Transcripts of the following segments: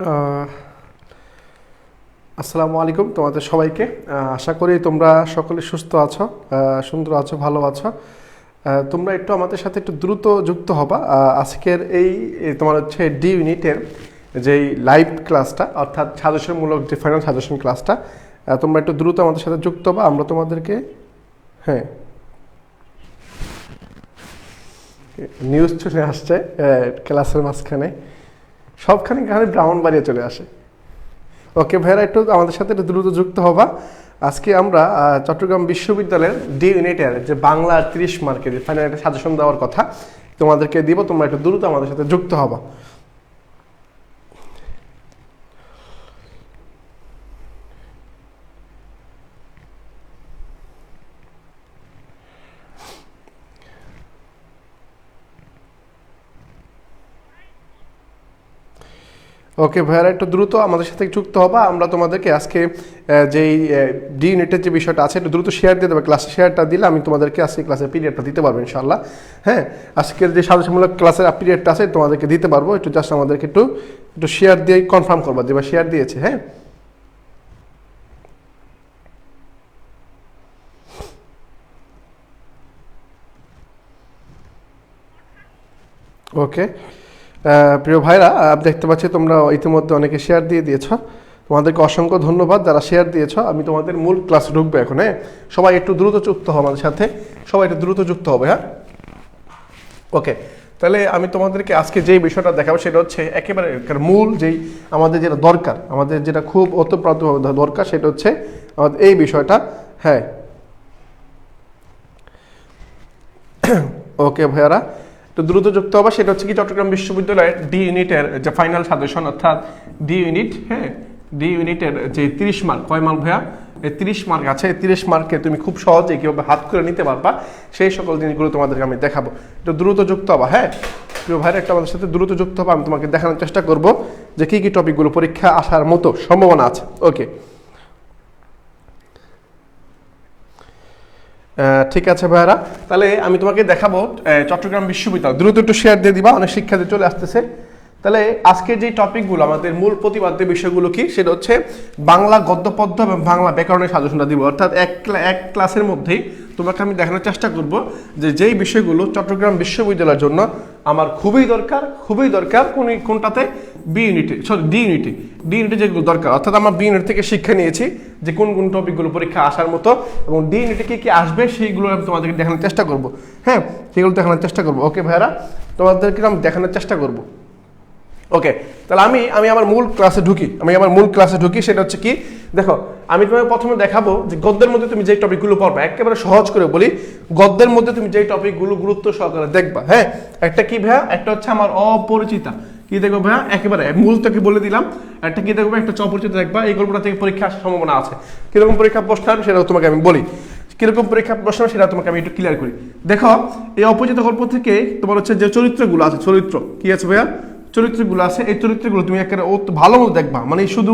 আহ, আসসালামু আলাইকুম তোমাদের সবাইকে। আশা করি তোমরা সকলে সুস্থ আছো, সুন্দর আছো, ভালো আছো। তোমরা একটু আমাদের সাথে একটু দ্রুত যুক্ত হবা। আজকের তোমার হচ্ছে ডি ইউনিটের যেই লাইভ ক্লাসটা, অর্থাৎ সাজেশনমূলক যে ফাইনাল সাজেশন ক্লাসটা, তোমরা একটু দ্রুত আমাদের সাথে যুক্ত হবা। আমরা তোমাদেরকে হ্যাঁ নিউজ চলে আসছে ক্লাসের মাঝখানে, সবখানে খালি ব্রাউন বাড়িয়ে চলে আসে। ওকে ভাইরা, একটু আমাদের সাথে একটু দ্রুত যুক্ত হবা। আজকে আমরা চট্টগ্রাম বিশ্ববিদ্যালয়ের ডি ইউনিটের যে বাংলা 30 মার্কের ফাইনাল একটা সাজেশন দেওয়ার কথা তোমাদেরকে দিব। তোমরা একটু দ্রুত আমাদের সাথে যুক্ত হবা। ওকে ভাইয়ারা, একটু দ্রুত আমাদের সাথে যুক্ত হবা। আমরা তোমাদেরকে আজকে যেই ডি ইউনিটের যে বিষয়টা আছে একটু দ্রুত শেয়ার দিয়ে দেবে। ক্লাসে শেয়ারটা দিলে আমি তোমাদেরকে আজকে ক্লাসের পিরিয়ডটা দিতে পারবো ইনশাআল্লাহ। হ্যাঁ, আজকের যে সাজেশনমূলক ক্লাসের পিরিয়ডটা আছে তোমাদেরকে দিতে পারবো। একটু জাস্ট আমাদেরকে একটু একটু শেয়ার দিয়ে কনফার্ম করবা যে বা শেয়ার দিয়েছে। হ্যাঁ, ওকে প্রিয় ভাইরা, দেখতে পাচ্ছি তোমরা ইতিমধ্যে অনেকে শেয়ার দিয়ে দিয়েছো। তোমাদেরকে অসংখ্য ধন্যবাদ যারা শেয়ার দিয়েছো। আমি তোমাদের মূল ক্লাসে ঢুকবো এখন। হ্যাঁ, সবাই একটু দ্রুত যুক্ত হবে আমাদের সাথে, সবাই একটু দ্রুত যুক্ত হবে। হ্যাঁ, ওকে। তাহলে আমি তোমাদেরকে আজকে যেই বিষয়টা দেখাবো সেটা হচ্ছে একেবারে মূল যেই আমাদের যেটা দরকার, আমাদের যেটা খুব ওতপ্রোতভাবে দরকার, সেটা হচ্ছে আমাদের এই বিষয়টা। হ্যাঁ, ওকে ভাইয়ারা, তো দ্রুত যুক্ত হবে। সেটা হচ্ছে কি, চট্টগ্রাম বিশ্ববিদ্যালয়ের ডি ইউনিটের যে ফাইনাল সাজেশন, অর্থাৎ ডি ইউনিট। হ্যাঁ, ডি ইউনিটের যে 30 মার্ক, কয় মার্ক ভাইয়া? এই 30 মার্ক আছে। এই 30 মার্কে তুমি খুব সহজে কীভাবে হাত করে নিতে পারবা সেই সকল জিনিসগুলো তোমাদেরকে আমি দেখাবো। একটু দ্রুত যুক্ত হবা। হ্যাঁ প্রিয় ভাইরা, একটা আমাদের সাথে দ্রুত যুক্ত হবা। আমি তোমাকে দেখানোর চেষ্টা করব যে কী কী টপিকগুলো পরীক্ষা আসার মতো সম্ভাবনা আছে। ওকে, ঠিক আছে ভাইয়ারা, তাহলে আমি তোমাকে দেখাবো চট্টগ্রাম বিশ্ববিদ্যালয়। দ্রুত একটু শেয়ার দিয়ে দিবা, অনেক শিক্ষার্থী চলে আসতেছে। তাহলে আজকে যে টপিকগুলো, আমাদের মূল প্রতিপাদ্য বিষয়গুলো কি, সেটা হচ্ছে বাংলা গদ্য পদ্য এবং বাংলা ব্যাকরণের সাজেশনটা দিব। অর্থাৎ এক ক্লাসের মধ্যেই তোমাকে আমি দেখানোর চেষ্টা করব যে যেই বিষয়গুলো চট্টগ্রাম বিশ্ববিদ্যালয়ের জন্য আমার খুবই দরকার কোনটাতে, বি ইউনিটে, সরি ডি ইউনিটে যেগুলো দরকার। অর্থাৎ আমার বি ইউনিট থেকে শিক্ষা নিয়েছি যে কোন টপিকগুলো পরীক্ষা আসার মতো, এবং ডি ইউনিটে কি আসবে সেইগুলো আমি তোমাদেরকে দেখানোর চেষ্টা করব। হ্যাঁ, সেগুলো দেখানোর চেষ্টা করবো। ওকে ভাইয়ারা, তোমাদেরকে আমি দেখানোর চেষ্টা করব। ওকে, তাহলে আমি আমার মূল ক্লাসে ঢুকি। সেটা হচ্ছে কি, দেখো আমি তোমাকে প্রথমে দেখাবো যে গদ্যের মধ্যে তুমি যে টপিকগুলো পড়বা, একেবারে সহজ করে বলি, গদ্যের মধ্যে তুমি যে টপিকগুলো গুরুত্ব সহকারে দেখবা। হ্যাঁ, একটা কি ভাইয়া, একটা হচ্ছে আমার অপরিচিতা। কি দেখবো ভাইয়া, একেবারে মূল থেকে বলে দিলাম। একটা কি দেখবো, একটা অপরিচিত দেখবা। এই গল্পটা থেকে পরীক্ষা আসার সম্ভাবনা আছে। কিরকম পরীক্ষা প্রশ্ন হবে সেটাও তোমাকে আমি বলি, কিরকম পরীক্ষা প্রশ্ন সেটা তোমাকে আমি একটু ক্লিয়ার করি। দেখো, এই অপরিচিত গল্প থেকে তোমার হচ্ছে যে চরিত্রগুলো আছে, চরিত্র কি আছে ভাইয়া, চরিত্রগুলো আছে, এই চরিত্রগুলো তুমি একেবারে ভালো মতো দেখবা। মানে শুধু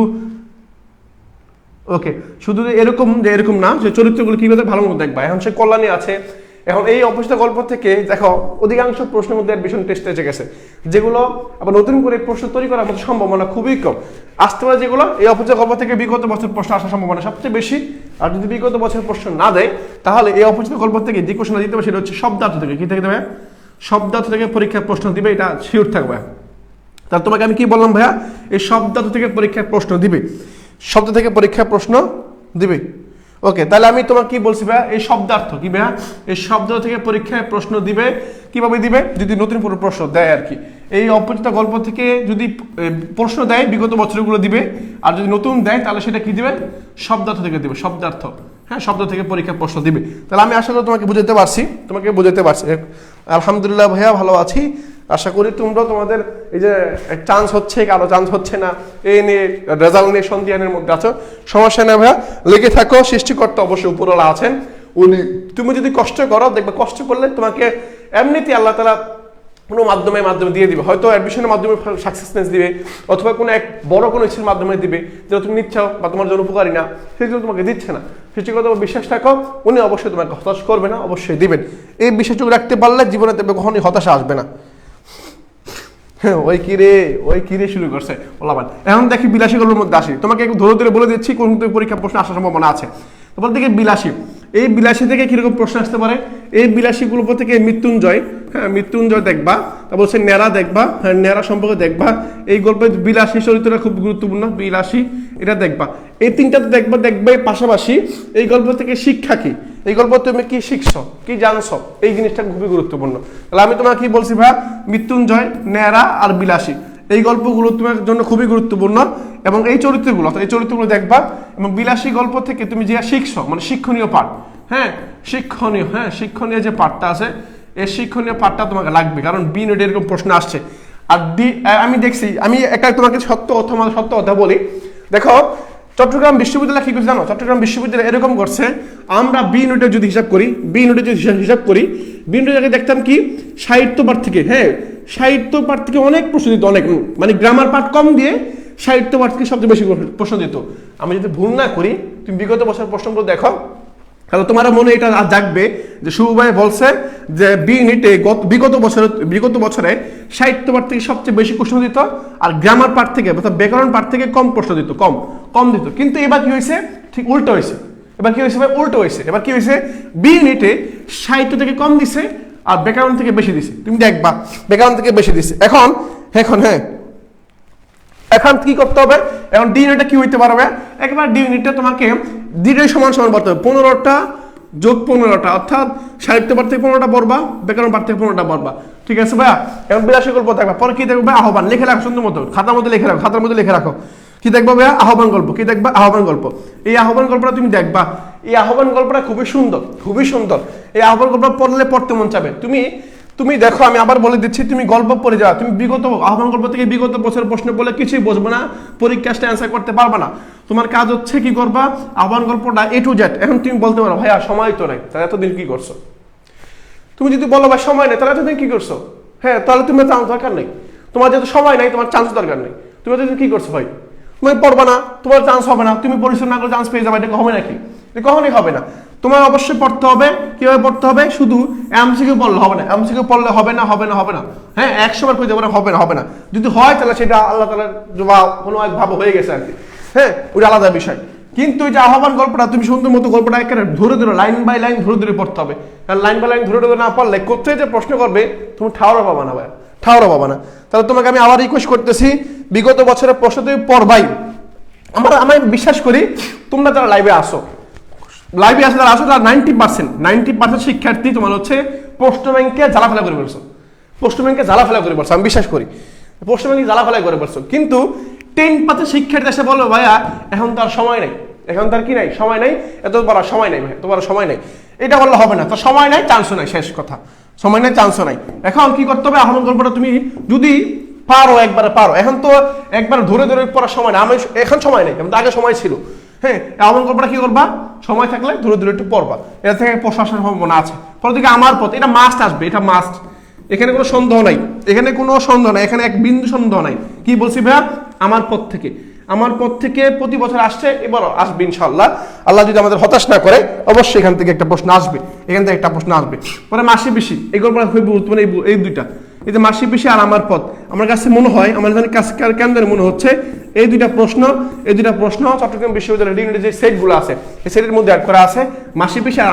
ওকে, শুধু এরকম না, যে চরিত্রগুলো কিভাবে ভালো মতো দেখবা। এখন সে কল্যাণী আছে। এখন এই অপরিচিত গল্প থেকে দেখো অধিকাংশ প্রশ্নের মধ্যে অ্যাডমিশন টেস্ট এসে গেছে, যেগুলো আবার নতুন করে প্রশ্ন তৈরি করার মতো সম্ভাবনা খুবই কম। আসতে পারে যেগুলো এই অপরিচিত গল্প থেকে বিগত বছর প্রশ্ন আসার সম্ভাবনা সবচেয়ে বেশি। আর যদি বিগত বছর প্রশ্ন না দেয়, তাহলে এই অপরিচিত গল্প থেকে যে কোশ্চেনটা দিতে হবে সেটা হচ্ছে শব্দার্থ থেকে। কি থেকে দেবে? শব্দার্থ থেকে পরীক্ষার প্রশ্ন দিবে, এটা শিওর থাকবে। তাহলে তোমাকে আমি কি বললাম ভাইয়া, এই শব্দার্থ থেকে পরীক্ষার প্রশ্ন দিবে, শব্দ থেকে পরীক্ষার প্রশ্ন দিবে। ওকে, তাহলে আমি তোমাকে কি বলছি ভাইয়া, এই শব্দার্থ কি ভাইয়া, এই শব্দ থেকে পরীক্ষায় প্রশ্ন দিবে। কিভাবে দিবে? যদি নতুন কোনো প্রশ্ন দেয় আর কি। এই অপরিচিত গল্প থেকে যদি প্রশ্ন দেয় বিগত বছরগুলো দিবে, আর যদি নতুন দেয় তাহলে সেটা কি দিবে, শব্দার্থ থেকে দিবে, শব্দার্থ। হ্যাঁ, শব্দ থেকে পরীক্ষার প্রশ্ন দিবে। তাহলে আমি আশা করি তোমাকে বুঝাতে পারছি। আলহামদুলিল্লাহ ভাইয়া, ভালো আছি। আশা করি তোমরা তোমাদের এই যে চান্স হচ্ছে, কারো চান্স হচ্ছে না, এই নিয়ে রেজাল্ট নিয়ে সন্ধিহানের মধ্যে আছো। সমস্যা নেই ভাইয়া, লেগে থাকো। সৃষ্টিকর্তা অবশ্যই উপরওয়ালা আছেন, উনি, তুমি যদি কষ্ট করো, দেখবে কষ্ট করলে তোমাকে এমনিতেই আল্লাহ তাআলা কোনো মাধ্যমে দিয়ে দিবে। হয়তো অ্যাডমিশনের মাধ্যমে সাকসেসনেস দিবে, অথবা কোনো এক বড় কোনো ইস্যুর মাধ্যমে দিবে, যেটা তুমি নিচ্ছ বা তোমার জন্য উপকারী না, সেগুলো তোমাকে দিচ্ছে না। সৃষ্টিকর্তা বিশ্বাস রাখো, উনি অবশ্যই তোমাকে হতাশ করবে না, অবশ্যই দিবেন। এই বিশ্বাসটুকু রাখতে পারলে জীবনে দেখবে কখনোই হতাশা আসবে না। হ্যাঁ ওই কিরে শুরু করছে বলাবান। এখন দেখি বিলাসী গল্পের মধ্যে আসি, তোমাকে একটু ধরে ধরে বলে দিচ্ছি কোন পরীক্ষা প্রশ্ন আসার সম্ভাবনা আছে। তারপর থেকে বিলাসী, এই বিলাসী থেকে কিরকম প্রশ্ন আসতে পারে, এই বিলাসী গল্প থেকে মৃত্যুঞ্জয়, হ্যাঁ মৃত্যুঞ্জয় দেখবা, তারপর হচ্ছে ন্যাড়া দেখবা, হ্যাঁ ন্যাড়া সম্পর্কে দেখবা, এই গল্পে বিলাসী চরিত্রটা খুব গুরুত্বপূর্ণ, বিলাসী এটা দেখবা, এই তিনটা দেখবা। দেখবে পাশাপাশি এই গল্প থেকে শিক্ষা কি, এই গল্প তুমি কি শিখছো কি জানছো, এই জিনিসটা খুবই গুরুত্বপূর্ণ। তাহলে আমি তোমাকে কি বলছি ভাই, মৃত্যুঞ্জয়, ন্যাড়া আর বিলাসী এই গল্পগুলো তোমার জন্য খুবই গুরুত্বপূর্ণ, এবং এই চরিত্রগুলো দেখবা। এবং বিলাসী গল্প থেকে তুমি যে শিখছো মানে শিক্ষণীয় পাঠ, হ্যাঁ শিক্ষণীয় যে পাঠটা আছে, এই শিক্ষণীয় পাঠটা তোমাকে লাগবে, কারণ বি ইউনিটে এরকম প্রশ্ন আসছে। আর আমি দেখছি, আমি একটা তোমাকে সত্য কথা বলি, দেখো চট্টগ্রাম বিশ্ববিদ্যালয় কি করছে জানো, চট্টগ্রাম বিশ্ববিদ্যালয় এরকম করছে, আমরা বি ইউনিটে যদি হিসাব করি, বি ইউনিটে দেখতাম কি সাহিত্য পাঠ থেকে, হ্যাঁ সাহিত্য পাঠ থেকে অনেক প্রশ্ন দিত, অনেক মানে গ্রামার পাঠ কম দিয়ে সাহিত্য পাঠ থেকে সবচেয়ে বেশি প্রশ্ন দিত। আমি যদি ভুল না করি, তুমি বিগত বছর প্রশ্নগুলো দেখো, তাহলে তোমার মনে এটা জাগবে যে শুভ ভাই বলছে যে বি ইউনিটে বিগত বছরে সাহিত্য পাঠ থেকে সবচেয়ে বেশি প্রশ্ন দিত, আর গ্রামার পাঠ থেকে অর্থাৎ ব্যাকরণ পাঠ থেকে কম প্রশ্ন দিত, কম দিত। কিন্তু এবার কি হয়েছে, ঠিক উল্টো হয়েছে। এবার কি হয়েছে বি ইউনিটে সাহিত্য থেকে কম দিছে আর ব্যাকরণ থেকে বেশি দিছে। তুমি দেখবা ব্যাকরণ থেকে বেশি দিছে। এখন কি করতে হবে, এখন ডি ইউনিটটা কি হইতে পারবে, একবার ডি ইউনিটটা তোমাকে দুটোই সমান বলতে হবে, 15টা যোগ 15টা, অর্থাৎ সাহিত্য পাঠ থেকে 15টা পড়বা, ব্যাকরণ পাঠ থেকে 15টা পড়বা, ঠিক আছে ভাইয়া। এখন বিলাসী গল্প দেখবা, পরে কি দেখবে, আহ্বান লিখে রাখো সুন্দর মতো, খাতার মধ্যে লিখে রাখো কি দেখবা ভাইয়া, আহ্বান গল্প। কি দেখবা, আহ্বান গল্প। এই আহ্বান গল্পটা তুমি দেখবা, এই আহ্বান গল্পটা খুবই সুন্দর। এই আহ্বান গল্প পড়তে মন চাবে। তুমি দেখো, আমি আবার বলে দিচ্ছি, তুমি গল্প পড়ে যাও, তুমি আহ্বান গল্প থেকে বিগত বছরের প্রশ্ন বলে কিছুই বুঝবে না, পরীক্ষাটা অ্যান্সার করতে পারবে না। তোমার কাজ হচ্ছে কি করবা, আহ্বান গল্পটা A to Z। এখন তুমি বলতে পারো ভাইয়া সময় তো নাই, তাহলে এতদিন কি করছো? তুমি যদি বলো ভাই সময় নেই, তাহলে এতদিন কি করছো? হ্যাঁ, তাহলে তুমি চান্স দরকার নেই, তোমার যেহেতু সময় নাই, তোমার চান্স দরকার নেই, তুমি এতদিন কি করছো ভাই? তুমি পড়বা না, তোমার চান্স হবে না, তুমি পরিশ্রম না করে চান্স পেয়ে যাবে, এটা হবে নাকি? কখনোই হবে না। তোমার অবশ্যই পড়তে হবে। কিভাবে পড়তে হবে, শুধু এমসিকিউ পড়লে হবে না, হবে না। হ্যাঁ 100 বার কইতে পারে হবে না। যদি হয় তাহলে সেটা আল্লাহ তাআলার কোনো এক ভাব হয়ে গেছে আর কি, হ্যাঁ ওটা আলাদা বিষয়। কিন্তু এই যে আহ্বান গল্পটা তুমি সুন্দর মতো গল্পটা একেবারে ধরে লাইন বাই লাইন ধরে পড়তে হবে। কারণ লাইন বাই লাইন ধরে না পড়লে কোথায় যে প্রশ্ন করবে তুমি ঠাউরা পাবা না ভাই, তাহলে তোমাকে আমি আবার রিকোয়েস্ট করতেছি, বিগত বছরের প্রশ্ন তুমি পড়বাই। আমি বিশ্বাস করি তোমরা যারা লাইভে আসো তারা 90% শিক্ষার্থী তোমার হচ্ছে প্রশ্ন ব্যাংকে জ্বালাফেলা করে বলছো, আমি বিশ্বাস করি প্রশ্ন ব্যাংকে জ্বালাফেলা করে বলছো। কিন্তু 10% শিক্ষার্থী এসে বলো ভাইয়া এখন তার সময় নাই, সময় নাই, এত বড় সময় নাই ভাই, সময় নাই, এটা বললে হবে না। তো সময় নাই, চান্সও নাই, শেষ কথা, সময় নাই, চান্সও নাই। এখন কি করতে হবে, আহ্বান গল্পটা তুমি যদি পারো, এখন তো একবার ধরে পড়ার সময় না, আমি এখন সময় নেই, কিন্তু আগে সময় ছিল। হ্যাঁ, আহ্বান গল্পটা কি করবা, সময় থাকলে ধরে একটু পড়বা, এটা থেকে প্রশ্ন আসার সম্ভাবনা আছে। পরে দিকে আমার পথ, এটা মাস্ট আসবে, এটা মাস্ট, এখানে কোনো সন্দেহ নাই, এখানে এক বিন্দু সন্দেহ নাই। কি বলছি ভাইয়া, আমার পথ থেকে প্রতি বছর আসছে, এবারও আসবে ইনশাআল্লাহ। আল্লাহ যদি আমাদের হতাশ না করে, অবশ্যই এখান থেকে একটা প্রশ্ন আসবে, পরে মাসি পিসি, এই গল্পটা খুবই গুরুত্বপূর্ণ। এই দুইটা, এই যে মাসি পিসি আর আমার পথ, আমার কাছে মনে হয়, আমার কাছে কেন মনে হচ্ছে এই দুইটা প্রশ্ন চট্টগ্রাম বিশ্ববিদ্যালয়ের যে সেটগুলো আছে, এই সেটের মধ্যে অ্যাড করা আছে মাসি পিসি আর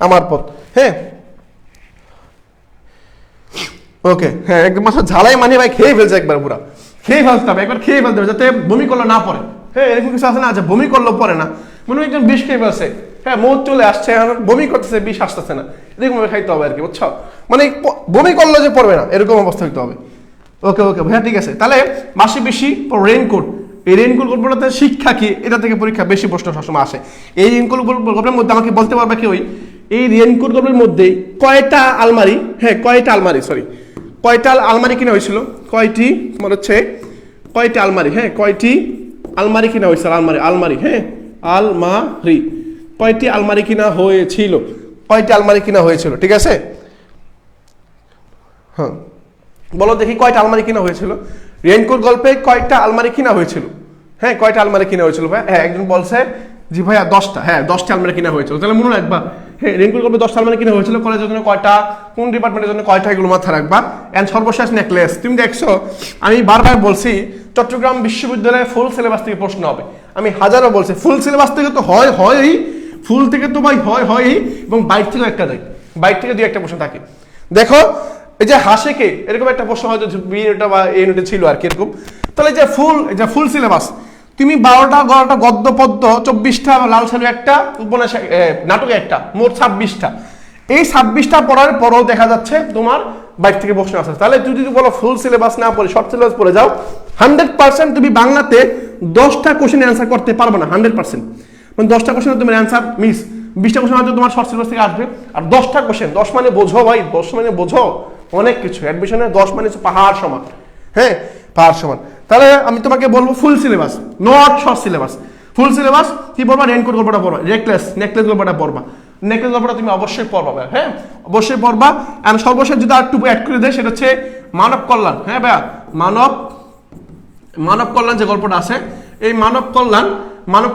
আমার পথ, হ্যাঁ ওকে। হ্যাঁ, একদম মাসা ঝালাই মানে ভাই খেয়ে ফেলছে, একবার পুরা খেয়ে ফেলতে হবে, যাতে বমি করলে না পড়ে। হ্যাঁ, এরকম কিছু আছে না, আচ্ছা বমি করলেও পড়ে না, মনে হয় একজন বিষ খেয়ে ফেলছে, হ্যাঁ মৌত চলে আসছে, বমি করতেছে, বিষ আসতেছে না, এরকম ভাবে খাইতে হবে আর কি, বুঝছো? মানে বমি করলে যে পড়বে না, এরকম অবস্থা হইতে হবে। ওকে ভাইয়া, ঠিক আছে। তাহলে মাসি পিসি, রেইনকোট, এই রেইনকোট গল্পটাতে শিক্ষা কি, এটা থেকে পরীক্ষা বেশি প্রশ্ন সবসময় আসে। এই রেইনকোট গল্পের মধ্যে আমাকে বলতে পারবে কি, এই রেইনকোট গল্পের মধ্যে কয়টা আলমারি কিনা হয়েছিল, কয়টি আলমারি, হ্যাঁ কয়টি আলমারি কিনা হয়েছিল, আলমারি, হ্যাঁ আলমারি, কয়টি আলমারি কিনা হয়েছিল, ঠিক আছে? হ্যাঁ বলো দেখি কয়টা আলমারি কিনা হয়েছিল, রেইনকোট গল্পে কয়টা আলমারি কিনা হয়েছিল, হ্যাঁ কয়টা আলমারি কিনা হয়েছিল ভাই? হ্যাঁ একজন বলছে জি ভাইয়া 10টা, হ্যাঁ 10টা আলমারি কিনা হয়েছিল। তাহলে মনে রাখবা হ্যাঁ রেইনকোট গল্পে 10 সাল মানে কিনা হয়েছিল, কলেজের জন্য কয়টা, কোন ডিপার্টমেন্টের জন্য কয়টা, এগুলো মাথায় রাখবা। এন্ড সর্বশেষ নেকলেস। তুমি দেখছো আমি বারবার বলছি চট্টগ্রাম বিশ্ববিদ্যালয়ে ফুল সিলেবাস থেকে প্রশ্ন হবে, আমি হাজারো বলছি ফুল সিলেবাস থেকে তো হয়ই, ফুল থেকে তো ভাই হয়ই, এবং বাইর থেকেও একটা যায়, বাইর থেকে 2-1টা প্রশ্ন থাকে। দেখো এই যে হাসেকে এরকম একটা প্রশ্ন হয়তো বি ইউনিটে বা এ ইউনিটে ছিল আর কি এরকম। তাহলে যে ফুল সিলেবাস তুমি 12টা গদ্য পদ্য 24টা, লাল সালু একটা, উপন্যাস নাটকে একটা, মোট 26টা। এই 26টা পড়ার পরও দেখা যাচ্ছে তোমার বাইর থেকে প্রশ্ন আসে। তাহলে তুই যদি বলো ফুল সিলেবাস না পড়ে শর্ট সিলেবাস পড়ে যাও, 100% তুমি বাংলাতে 10টা কোশ্চেনের অ্যান্সার করতে পারবে না, 100%। মানে 10টা কোশ্চেনের তোমার অ্যান্সার মিস, 20টা কোশ্চেন হয়তো তোমার শর্ট সিলেবাস থেকে আসবে, আর 10টা কোশ্চেন, 10 মানে বোঝো ভাই, 10 মানে বোঝো অনেক কিছু। অ্যাডমিশনে 10 মানে পাহাড় সমান, হ্যাঁ পাহাড় সমান। তাহলে আমি তোমাকে বলবো full syllabus, not short syllabus. Full syllabus কি পড়বা, রেইনকোট গল্পটা পড়বা, নেকলেস গল্পটা পড়বা, নেকলেস গল্পটা তুমি অবশ্যই পড়বা, হ্যাঁ অবশ্যই পড়বা। আর সর্বশেষ যদি একটু অ্যাড করে দেয় সেটা হচ্ছে মানব কল্যাণ। হ্যাঁ ভাইয়া, মানব কল্যাণ যে গল্পটা আছে, এই মানব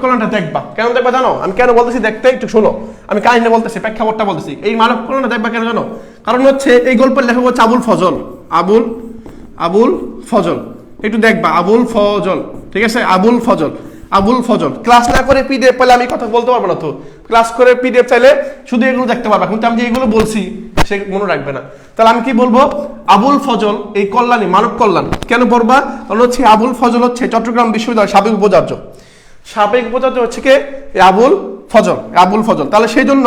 কল্যাণটা দেখবা। কেন দেখবা জানো? আমি কেন বলতেছি দেখতে, একটু শোনো, আমি কাহিনী বলতেছি, প্রেক্ষাপটটা বলতেছি। এই মানব কল্যাণটা দেখবা কেন জানো? কারণ হচ্ছে এই গল্পের লেখক হচ্ছে আবুল ফজল। একটু দেখবা আবুল ফজল, ঠিক আছে, আবুল ফজল। ক্লাস না করে পিডিএফ পেলে আমি কথা বলতে পারবো না, তো ক্লাস করে পিডিএফ চাইলে শুধু এগুলো দেখতে পারবা, কিন্তু আমি যে এগুলো বলছি সে মনে রাখবে না। তাহলে আমি কি বলবো, আবুল ফজল এই কল্যাণী, মানব কল্যাণ কেন পড়বা? কারণ হচ্ছে আবুল ফজল হচ্ছে চট্টগ্রাম বিশ্ববিদ্যালয়ের সাবেক উপাচার্য হচ্ছে কে, আবুল ফজল। তাহলে সেই জন্য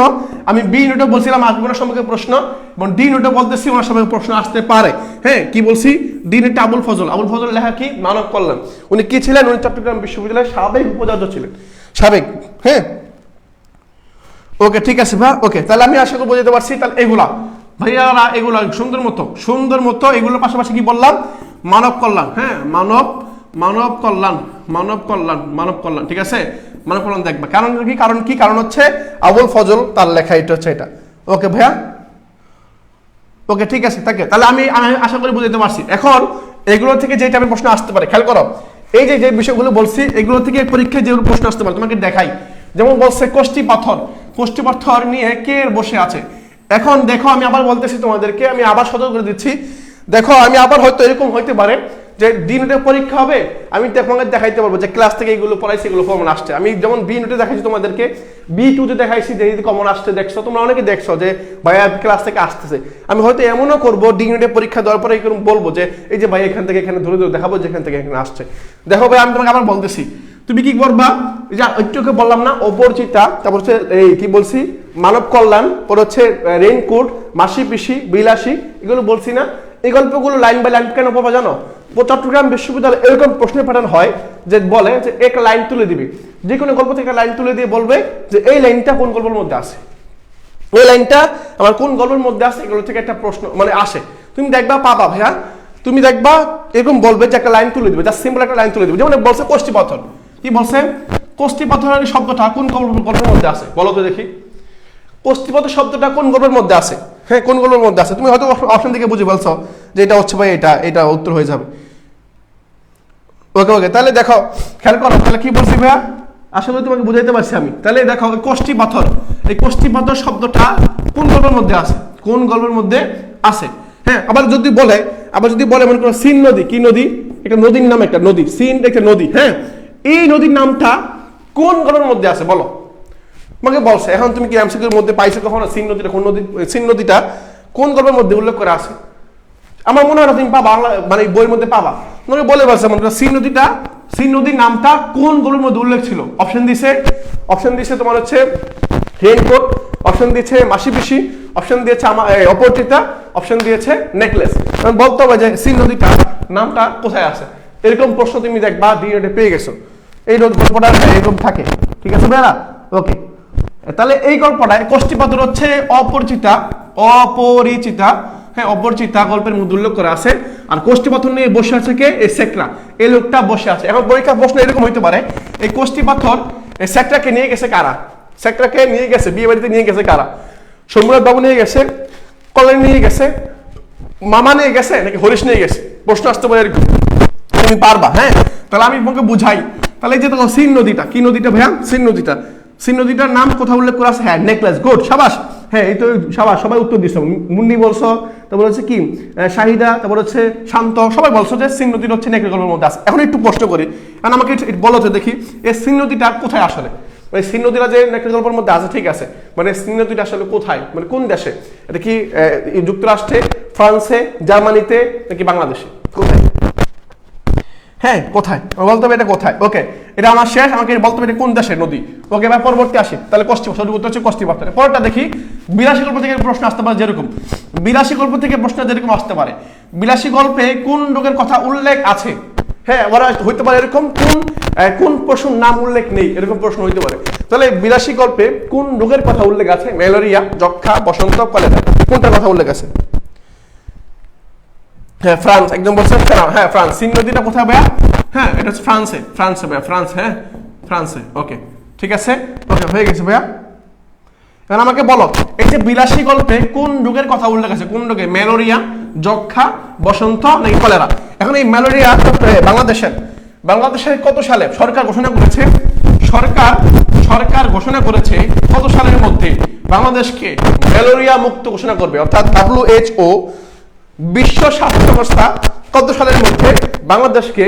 আমি বি ইউনিটে বলছিলাম আসবে ওনার সম্পর্কে প্রশ্ন, এবং ডি ইউনিটে বলতেছি ওনার সম্পর্কে প্রশ্ন আসতে পারে। হ্যাঁ কি বলছি, ডি ইউনিটে আবুল ফজল লেখা কি, মানব কল্যাণ। উনি কি ছিলেন? উনি চট্টগ্রাম বিশ্ববিদ্যালয়ের সাবেক উপাচার্য ছিলেন, হ্যাঁ ওকে ঠিক আছে ভাই, ওকে। তাহলে আমি আশা করি বোঝাতে পারছি। তাহলে এগুলা ভাইয়ারা, এগুলা সুন্দর মতো এগুলোর পাশাপাশি কি বললাম, মানব কল্যাণ, হ্যাঁ মানব কল্যাণ, ঠিক আছে, মানব কল্যাণ দেখবা। কারণ হচ্ছে আবুল ফজল তার লেখা, এটা হচ্ছে এটা। ওকে ভাইয়া, ওকে ঠিক আছে থাকে। তাহলে আমি আশা করি বুঝতে পারছি। এখন এগুলো থেকে যে টাইপের প্রশ্ন আসতে পারে খেয়াল করো, এই যে বিষয়গুলো বলছি এগুলো থেকে পরীক্ষায় যেগুলো প্রশ্ন আসতে পারে তোমাকে দেখাই। যেমন বলছে কোষ্ঠী পাথর নিয়ে কে বসে আছে। এখন দেখো আমি আবার বলতেছি তোমাদেরকে, আমি আবার সতর্ক করে দিচ্ছি। দেখো আমি আবার হয়তো এরকম হইতে পারে যে ডি ইউনিটে পরীক্ষা হবে, আমি তোমাকে দেখাইতে পারবো যে ক্লাস থেকে এগুলো পড়াইছি, এগুলো কমন আসছে। আমি যেমন বি ইউনিটে দেখাইছি তোমাদেরকে, বি2 দেখাইছি যে কমন আসছে, দেখছো তোমরা অনেকে দেখছো যে ভাইয়া ক্লাস থেকে আসতেছে। আমি হয়তো এমনও করবো ডি ইউনিটে পরীক্ষা দেওয়ার পরে এরকম বলবো যে এই যে ভাই এখান থেকে এখানে ধরে দেখাবো যে এখান থেকে এখানে আসছে। দেখো ভাই আমি তোমাকে আবার বলতেছি, তুমি কি করবা, যা একটুকে বললাম না, অপরিচিতা, তারপর হচ্ছে এই কি বলছি, মানব কল্যাণ, পর হচ্ছে রেইনকোট, মাসি পিসি, বিলাসী, এগুলো বলছি না। এই গল্পগুলো লাইন বাই লাইন কেন পড়বা জানো? চট্টগ্রাম বিশ্ববিদ্যালয়ে এরকম প্রশ্নের প্যাটার্ন হয় যে বলে যে একটা লাইন তুলে দিবে, যে কোনো গল্প থেকে লাইন তুলে দিয়ে বলবে যে এই লাইনটা কোন গল্পের মধ্যে আছে, এই লাইনটা আমার কোন গল্পের মধ্যে আছে, এগুলো থেকে একটা প্রশ্ন মানে আসে। তুমি দেখবা পাবা ভাইয়া, তুমি দেখবা এরকম বলবে যে একটা লাইন তুলে দিবে, জাস্ট সিম্পল একটা লাইন তুলে দিবে। যেমন বলছে কোষ্ঠী পাথর, কি বলছে, কোষ্ঠী পাথরের শব্দটা কোন গল্পের মধ্যে আছে বলো তো দেখি, কোষ্ঠী পাথর শব্দটা কোন গল্পের মধ্যে আছে, হ্যাঁ কোন গল্পের মধ্যে আছে। তুমি হয়তো অপশন দিকে বুঝে বলছো যে এটা হচ্ছে ভাই এটা উত্তর হয়ে যাবে। ওকে তাহলে দেখো খেয়াল করো, তাহলে কি বলছি ভাইয়া, আসলে তোমাকে বুঝাইতে পারছি আমি। তাহলে দেখো কোষ্ঠী পাথর, এই কোষ্ঠী পাথর শব্দটা কোন গল্পের মধ্যে আছে, হ্যাঁ। আবার যদি বলে মনে করো সিন নদী, কি নদী, একটা নদীর নাম, একটা নদী, সিন একটা নদী, হ্যাঁ, এই নদীর নামটা কোন গল্পের মধ্যে আছে বলো, তোমাকে বলছে। এখন তুমি কি এমসিকিউর মধ্যে পাইছো কখনো সিন নদীটা কোন নদী, সিন নদীটা কোন গল্পের মধ্যে উল্লেখ করা আছে? আমার মনে হয় না তুমি পাবা, বাংলা মানে বইয়ের মধ্যে পাবা। তোমাকে বলে বলছে মনে করো সিন নদীর নামটা কোন গল্পের মধ্যে উল্লেখ ছিল। অপশন দিছে তোমার হচ্ছে রেইনকোট, অপশন দিয়েছে মাসি পিসি, অপশন দিয়েছে অপরিচিতা, অপশন দিয়েছে নেকলেস। বলতে হবে যে সিন নদীটা নামটা কোথায় আছে। এরকম প্রশ্ন তুমি দেখবা ডিএডে পেয়ে গেছো, এই গল্পটা এরকম থাকে, ঠিক আছে ভাইরা, ওকে। তাহলে এই গল্পটায় কোষ্ঠী পাথর হচ্ছে অপরিচিতা, হ্যাঁ অপরিচিতা গল্পের মধ্যে উল্লেখ করা আছে। আর কোষ্ঠী পাথর নিয়ে বসে আছে কে, এই সেকরা, এই লোকটা বসে আছে। এখন পরীক্ষা প্রশ্ন এরকম হইতে পারে, এই কোষ্ঠী পাথর এই সেকরাকে নিয়ে গেছে কারা, সেকরাকে নিয়ে গেছে বিয়ে বাড়িতে নিয়ে গেছে কারা, সম্রাট বাবু নিয়ে গেছে, কল্যাণ নিয়ে গেছে, মামা নিয়ে গেছে, নাকি হরিশ নিয়ে গেছে, প্রশ্ন আসতে পারে এরকম। তুমি পারবা, হ্যাঁ। তাহলে আমি তোমাকে বুঝাই, তাহলে এই যে দেখো সিন নদীটা, কি নদীটা ভাইয়া, সিন নদীটার নাম কোথাও উল্লেখ করা আছে? হ্যাঁ, নেকলেস। গুড, সাবাস। হ্যাঁ, এই তো সাবাস, সবাই উত্তর দিচ্ছ। মুন্নি বলছো, তারপর হচ্ছে কি শাহিদা, তারপর হচ্ছে শান্ত, সবাই বলছো যে সিন নদীটা হচ্ছে নেকলেস গল্পের মধ্যে আছে। এখন একটু প্রশ্ন করি, কারণ আমাকে বলো তো দেখি এই সিন নদীটা কোথায় আসলে? মানে সিন নদীটা যে নেকলেস গল্পের মধ্যে আছে ঠিক আছে, মানে সিন নদীটা আসলে কোথায়, মানে কোন দেশে? এটা কি যুক্তরাষ্ট্রে, ফ্রান্সে, জার্মানিতে, নাকি বাংলাদেশে? কোথায়? হ্যাঁ, কোথায় বলতে হবে, এটা কোথায়? ওকে, এটা আমার শেষ, আমাকে বলতে হবে এটা কোন দেশের নদী। ওকে, এবার পরবর্তী আসি, তাহলে সঠিক উত্তর হচ্ছে কষ্টিপাত্র। পরেরটা দেখি, বিলাসী গল্প থেকে প্রশ্ন আসতে পারে যেরকম, বিলাসী গল্প থেকে প্রশ্ন যেরকম আসতে পারে, বিলাসী গল্পে কোন রোগের কথা উল্লেখ আছে? হ্যাঁ, ওরা হইতে পারে এরকম, কোন পশুর নাম উল্লেখ নেই, এরকম প্রশ্ন হইতে পারে। তাহলে বিলাসী গল্পে কোন রোগের কথা উল্লেখ আছে? ম্যালেরিয়া, যক্ষা, বসন্ত, কলেরা, কোনটার কথা উল্লেখ আছে? হ্যাঁ, ফ্রান্স, একদম বলছেন। হ্যাঁ, ফ্রান্স। সিন নদীটা কোথায় ভাইয়া? হ্যাঁ, এটা হচ্ছে ফ্রান্সে ভাইয়া, ফ্রান্স। হ্যাঁ, ফ্রান্সে। ওকে, ঠিক আছে। ওকে, হয়ে গেছে ভাইয়া। এখন আমাকে বলো, এই যে বিলাসী গল্পে কোন রোগের কথা উল্লেখ আছে? কোন রোগে? ম্যালেরিয়া, যক্ষা, বসন্ত, নাকি কলেরা? এখন এই ম্যালেরিয়া বাংলাদেশের কত সালে সরকার ঘোষণা করেছে? সরকার ঘোষণা করেছে কত সালের মধ্যে বাংলাদেশকে ম্যালেরিয়া মুক্ত ঘোষণা করবে? অর্থাৎ WHO, বিশ্ব স্বাস্থ্য সংস্থা কত সালের মধ্যে বাংলাদেশকে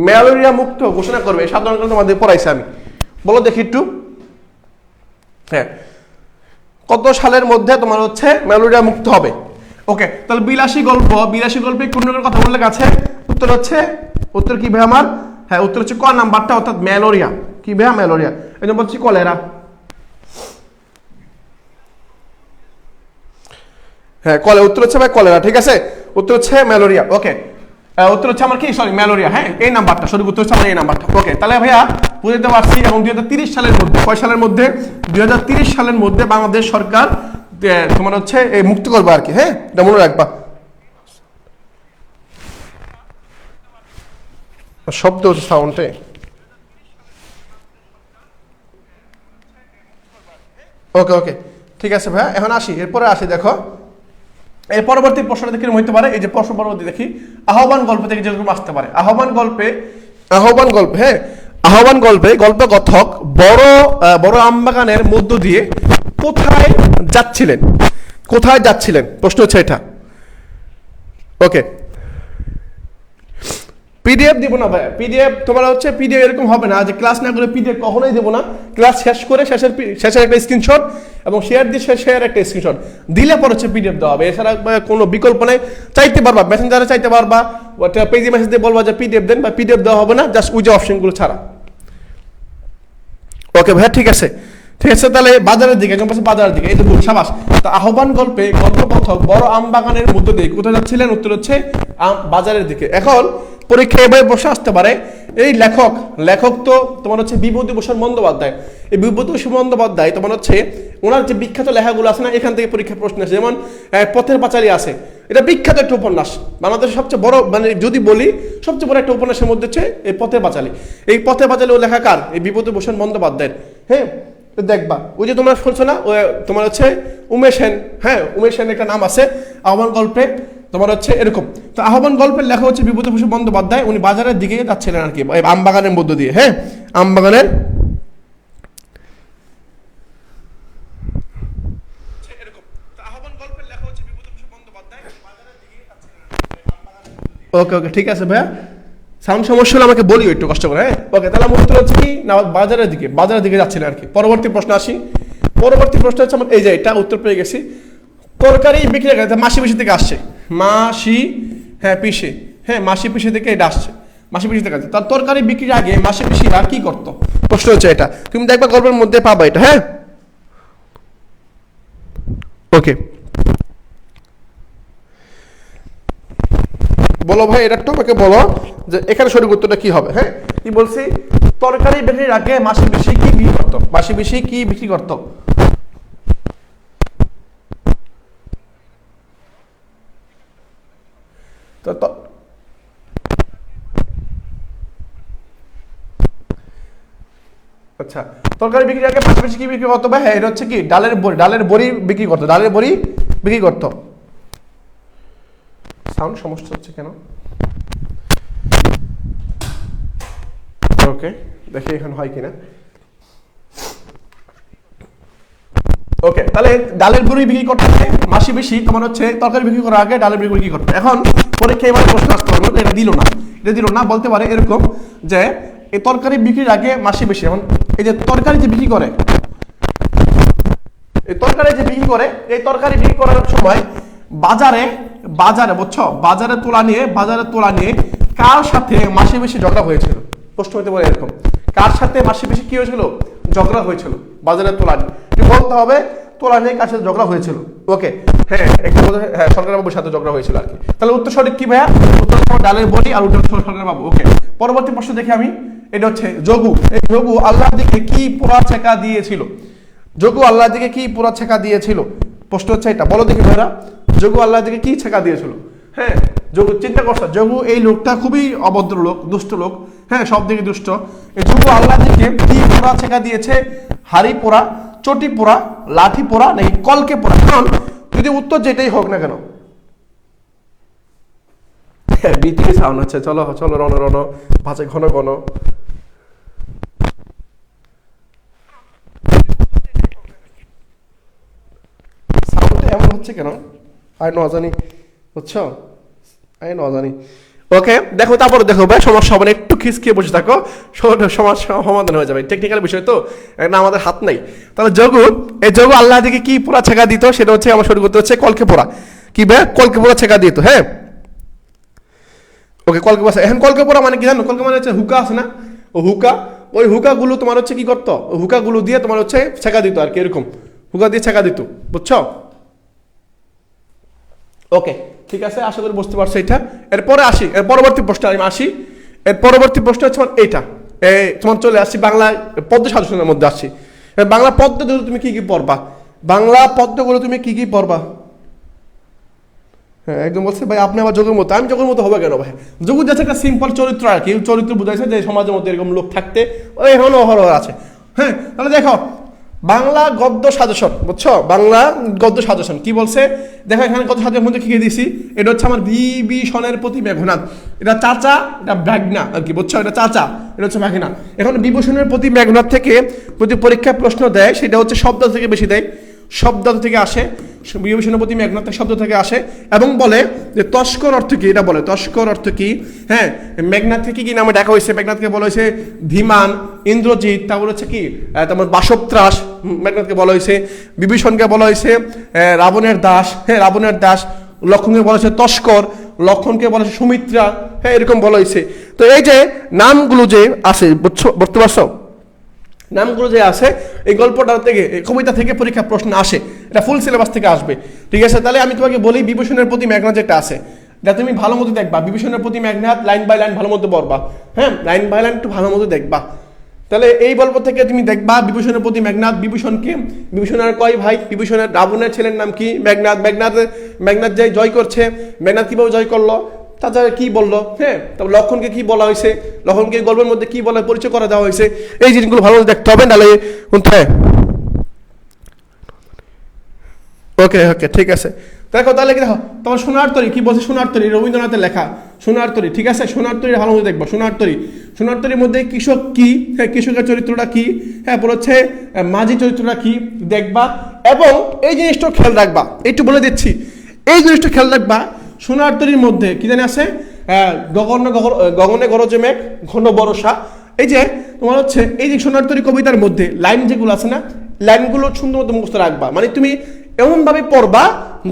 ম্যালেরিয়া মুক্ত ঘোষণা করবে? সাধারণত তোমাদের পড়াইছে আমি, বলো দেখি একটু। হ্যাঁ, কত সালের মধ্যে তোমার হচ্ছে ম্যালেরিয়া মুক্ত হবে? ওকে, তাহলে বিলাসী গল্পে কোন রোগের কথা উল্লেখ আছে? উত্তর কি ভাই আমার? হ্যাঁ, উত্তর হচ্ছে ক নাম্বারটা, অর্থাৎ ম্যালেরিয়া। কি ভাইয়া? ম্যালেরিয়া। এই জন্য বলছি কলেরা। হ্যাঁ, উত্তর হচ্ছে ভাই কলেরা, ঠিক আছে। উত্তর হচ্ছে ম্যালেরিয়া। ওকে, উত্তর হচ্ছে আমার কি, সরি, ম্যালেরিয়া। হ্যাঁ, এই নাম্বারটা সঠিক উত্তর হচ্ছে আমার এই নাম্বারটা। ওকে, তাহলে ভাইয়া বুঝতে পারছি। এবং 2030 সালের মধ্যে, কয় সালের মধ্যে? 2030 সালের মধ্যে বাংলাদেশ সরকার তোমার হচ্ছে এই মুক্ত করবে আর কি। হ্যাঁ, এটা মনে রাখবা। শব্দ হচ্ছে সাউন্ডে। ওকে, ঠিক আছে ভাইয়া। এখন আসি, এরপরে আসি, দেখো এর পরবর্তী প্রশ্নটা দেখে হইতে পারে। এই যে প্রশ্ন পরবর্তী দেখি, আহ্বান গল্প থেকে যেরকম আসতে পারে। আহ্বান গল্পে হ্যাঁ, আহ্বান গল্পে গল্পকথক বড় আমবাগানের মধ্য দিয়ে কোথায় যাচ্ছিলেন? প্রশ্ন হচ্ছে এটা। ওকে, পিডিএফ দিব না ভাই, পিডিএফ তোমার হচ্ছে পিডিএফ এরকম হবে না যে ক্লাস না করে পিডিএফ কখনোই দেবো না। ক্লাস শেষ করে শেষের একটা স্ক্রিনশট এবং শেয়ার দিয়ে শেয়ার একটা স্ক্রিনশট দিলে পর হচ্ছে পিডিএফ দেওয়া হবে। এছাড়া কোনো বিকল্প নেই। চাইতে পারবা, মেসেঞ্জারে চাইতে পারবা, পেজে মেসেজ দিয়ে বলবা যে পিডিএফ দেন, বা পিডিএফ দেওয়া হবে না, জাস্ট ওই যে অপশনগুলো ছাড়া। ওকে ভাইয়া, ঠিক আছে। তাহলে বাজারের দিকে, এই তো সাবাস। তা আহ্বান গল্পে গল্পকথক বড় আম বাগানের মধ্য দিয়ে কোথায় যাচ্ছিলেন? উত্তর হচ্ছে বাজারের দিকে। এখন পরীক্ষা এভাবে বসে আসতে পারে, এই লেখক তো তোমার হচ্ছে বিভূতিভূষণ বন্দ্যোপাধ্যায়। এই বিভূতিভূষণ বন্দ্যোপাধ্যায় তোমার হচ্ছে ওনার যে বিখ্যাত লেখাগুলো আছে না, এখান থেকে পরীক্ষা প্রশ্ন আসে। যেমন পথের পাঁচালী আছে, এটা বিখ্যাত একটা উপন্যাস, বাংলাদেশের সবচেয়ে বড়, মানে যদি বলি সবচেয়ে বড় একটা উপন্যাসের মধ্যে হচ্ছে এই পথের পাঁচালী। এই পথের পাঁচালী ও লেখাকার এই বিভূতিভূষণ বন্দ্যোপাধ্যায়ের। হ্যাঁ, দেখবা ওই যে তোমরা শুনছো না, তোমার হচ্ছে উমেশ সেন। হ্যাঁ, উমেশ সেন একটা নাম আছে আহ্বান গল্পে, তোমার হচ্ছে এরকম। তো আহ্বান গল্পের লেখা হচ্ছে বিভূতিভূষণ বন্দ্যোপাধ্যায়। উনি বাজারের দিকে যাচ্ছিলেন আর কি, আমবাগানের মধ্য দিয়ে। হ্যাঁ, আমবাগানের ওকে, ঠিক আছে ভাইয়া। সাউন্ড সমস্যা হলে আমাকে বলিও একটু কষ্ট করে। হ্যাঁ, ওকে, তাহলে আমার উত্তর হচ্ছে কি না, বাজারের দিকে যাচ্ছিলেন আর কি। পরবর্তী প্রশ্ন আসি। পরবর্তী প্রশ্ন হচ্ছে আমার এই যে এটা উত্তর পেয়ে গেছি। তরকারি বিক্রি মাসি পিসি থেকে আসছে। মাসি পিসি থেকে এটা আসছে। মাসি পিসি থেকে আসছে। তার তরকারি বিক্রির আগে মাসি পিসিরা কি করতো? প্রশ্ন হচ্ছে এটা, তুমি দেখবা গল্পের মধ্যে পাবা এটা। হ্যাঁ, ওকে, বলো ভাই, এটা একটু আমাকে বলো যে এখানে সঠিক উত্তরটা কি হবে। হ্যাঁ, কি বলছি? তরকারি বিক্রির আগে মাসি পিসি কি বিক্রি করতো? আচ্ছা, তরকারি বিক্রির আগে মাসি পিসি কি বিক্রি করতো ভাই? হ্যাঁ, এটা হচ্ছে কি ডালের বড়ি বিক্রি করতো। সাউন্ড সমস্যা হচ্ছে কেন? ওকে, দেখি এখন হয় কিনা। ওকে, তাহলে ডালের গুঁড়ি বিক্রি করতে মাসি বেশি, তোমার হচ্ছে তরকারি বিক্রি করার আগে ডালের গুঁড়ি বিক্রি করতে। এখন পরীক্ষায় এবার প্রশ্ন আসতে পারবে, এটা দিল না, বলতে পারে এরকম যে এই তরকারি বিক্রির আগে মাসি বেশি। এখন এই যে তরকারি যে বিক্রি করে, এই তরকারি বিক্রি করার সময় বাজারে বুঝছো, বাজারে তোলা নিয়ে কার সাথে মাসে বেশি ঝগড়া হয়েছিল? প্রশ্ন হতে পারে এরকম, কার সাথে মাসে বেশি কি হয়েছিল? ঝগড়া হয়েছিল বাজারে তোলা নিয়ে। বলতে হবে তোলা নিয়ে কার সাথে ঝগড়া হয়েছিল। ওকে, হ্যাঁ সরকার বাবুর সাথে ঝগড়া হয়েছিল আর কি। তাহলে উত্তর সঠিক কি ভাইয়া? উত্তর ডালের বড়ি আর উত্তর সরকার বাবু। ওকে, পরবর্তী প্রশ্ন দেখি আমি। এটা হচ্ছে যোগু। এই যোগু আল্লাহর দিকে কি পোড়া ছেঁকা দিয়েছিল? যোগু আল্লাহর দিকে কি পোড়া ছেঁকা দিয়েছিল? প্রশ্ন হচ্ছে এটা, বলো দেখি ভাইরা, যোগু আল্লাহর দিকে কি ছেঁকা দিয়েছিল? হ্যাঁ, যোগু চিন্তা করছো, যোগু এই লোকটা খুবই অভদ্র লোক, দুষ্ট লোক, হ্যাঁ সব দিকে দুষ্ট। এই যোগু আল্লাহর দিকে কি পোড়া ছেঁকা দিয়েছে? হাড়ি পোড়া, চটি পোড়া, লাঠি পোড়া নাকি কলকে পোড়া? কারণ যদি উত্তর যেটাই হোক না কেন, বিটিভি সাউন্ড হচ্ছে, চলো রণ ভাষা ঘন সাউন্ডটা এমন হচ্ছে কেন জানি, বুঝছো? জানি। ওকে, দেখো তারপরে দেখো ভাই, সমস্যা হবে না, একটু খিসকিয়ে বসে থাকো, সমস্যা সমাধান হয়ে যাবে। টেকনিক্যাল বিষয় তো, না আমাদের হাত নাই। তাহলে এই যোগু আল্লাহ দিকে কি পোড়া ছেঁকা দিত? সেটা হচ্ছে আমার শুরু করতে হচ্ছে কলকে পোড়া। কি ভাই? কলকে পোড়া ছেঁকা দিত। হ্যাঁ, ওকে, কলকে পোড়া। এখন কলকে পোড়া মানে কি জানো? কলকে মানে হচ্ছে হুকা আছে না, ওই হুকাগুলো তোমার হচ্ছে কি করতো? হুকাগুলো দিয়ে তোমার হচ্ছে ছেঁকা দিত আর কি, এরকম হুকা দিয়ে ছেঁকা দিত, বুঝছো? ওকে, ঠিক আছে, আশা করি বুঝতে পারছো এটা। এরপরে আসি, এর পরবর্তী প্রশ্ন আসি। এর পরবর্তী প্রশ্ন হচ্ছে এইটা, তোমার চলে আসছি বাংলা পদ্য সাজেশনের মধ্যে আসছি। বাংলা পদ্যগুলো তুমি কি কি পড়বা? হ্যাঁ, একদম বলছে ভাই আপনি আবার যোগের মতো। আমি যোগের মতো হবে কেন ভাই? যোগ যাচ্ছে একটা সিম্পল চরিত্র আর কি, চরিত্র বুঝাইছে যে সমাজের মধ্যে এরকম লোক থাকতে এখনো অহরহ আছে। হ্যাঁ, তাহলে দেখো বাংলা গদ্য সাজেশন, বুঝছো? বাংলা গদ্য সাজেশন কি বলছে দেখো, এখানে গদ্য সাজেশন মধ্যে কি দিয়েছি? এটা হচ্ছে আমার বিভীষণের প্রতি মেঘনাদ। এটা চাচা, এটা ব্যাগনা আর কি, বুঝছো? এটা চাচা, এটা হচ্ছে মেঘনা। এখন বিভীষণের প্রতি মেঘনাদ থেকে প্রতি পরীক্ষায় প্রশ্ন দেয়, সেটা হচ্ছে শব্দ থেকে বেশি দেয়, শব্দ থেকে আসে, বিভীষণের প্রতি মেঘনাদ শব্দ থেকে আসে, এবং বলে যে তস্কর অর্থ কি? এটা বলে তস্কর অর্থ কি। হ্যাঁ, মেঘনাথকে কি নামে ডাকা হয়েছে? মেঘনাথকে বলা হয়েছে ধীমান, ইন্দ্রজিৎ, তারপর হচ্ছে কি তোমার বাসবত্রাস, মেঘনাথকে বলা হয়েছে। বিভীষণকে বলা হয়েছে রাবণের দাস, হ্যাঁ রাবণের দাস। লক্ষণকে বলা হয়েছে তস্কর, লক্ষণকে বলা হয়েছে সুমিত্রা, হ্যাঁ এরকম বলা হয়েছে। তো এই যে নামগুলো যে আছে, বুঝতে পারছো? নামগুলো যে আছে এই গল্পটা থেকে, কবিতা থেকে পরীক্ষা প্রশ্ন আসে, এটা ফুল সিলেবাস থেকে আসবে, ঠিক আছে? তাহলে আমি তোমাকে বলি বিভীষণের প্রতি মেঘনাদ যেটা আছে, এটা তুমি ভালো মতো দেখবা। বিভীষণের প্রতি মেঘনাদ লাইন বাই লাইন ভালো মতো পড়বা, হ্যাঁ লাইন বাই লাইন একটু ভালো মতো দেখবা। তাহলে এই গল্প থেকে তুমি দেখবা বিভীষণের প্রতি মেঘনাদ। বিভীষণের কয় ভাই? বিভীষণের রাবণের ছেলের নাম কি? মেঘনাদ। মেঘনাদ যে জয় করছে, মেঘনাদ কিভাবে জয় করলো, তাছাড়া কি বললো, হ্যাঁ তারপর লক্ষণকে কি বলা হয়েছে, লক্ষণকে গল্পের মধ্যে কি বলা পরিচয় করে দেওয়া হয়েছে, এই জিনিসগুলো ভালো দেখতে হবে, নাহলে ওকে ঠিক আছে। দেখো তাহলে কি দেখো তোমার সোনার তরী কি বলছে? সোনার তরী রবীন্দ্রনাথের লেখা সোনার তরী, ঠিক আছে? সোনার তরী ভালো মতো দেখবো। সোনার তরীর মধ্যে কৃষক কি, হ্যাঁ কৃষকের চরিত্রটা কি, হ্যাঁ বলেছে মাঝি চরিত্রটা কি দেখবা, এবং এই জিনিসটা খেয়াল রাখবা, একটু বলে দিচ্ছি, এই জিনিসটা খেয়াল রাখবা। সোনার তরীর মধ্যে কি জানি আছে? গগনে গরজে মেঘ ঘন বর্ষা। এই যে তোমার হচ্ছে এই যে সোনার তরী কবিতার মধ্যে লাইন যেগুলো আছে না, লাইনগুলো সুন্দর মতো মুখস্থ রাখবা। মানে তুমি এমনভাবে পড়বা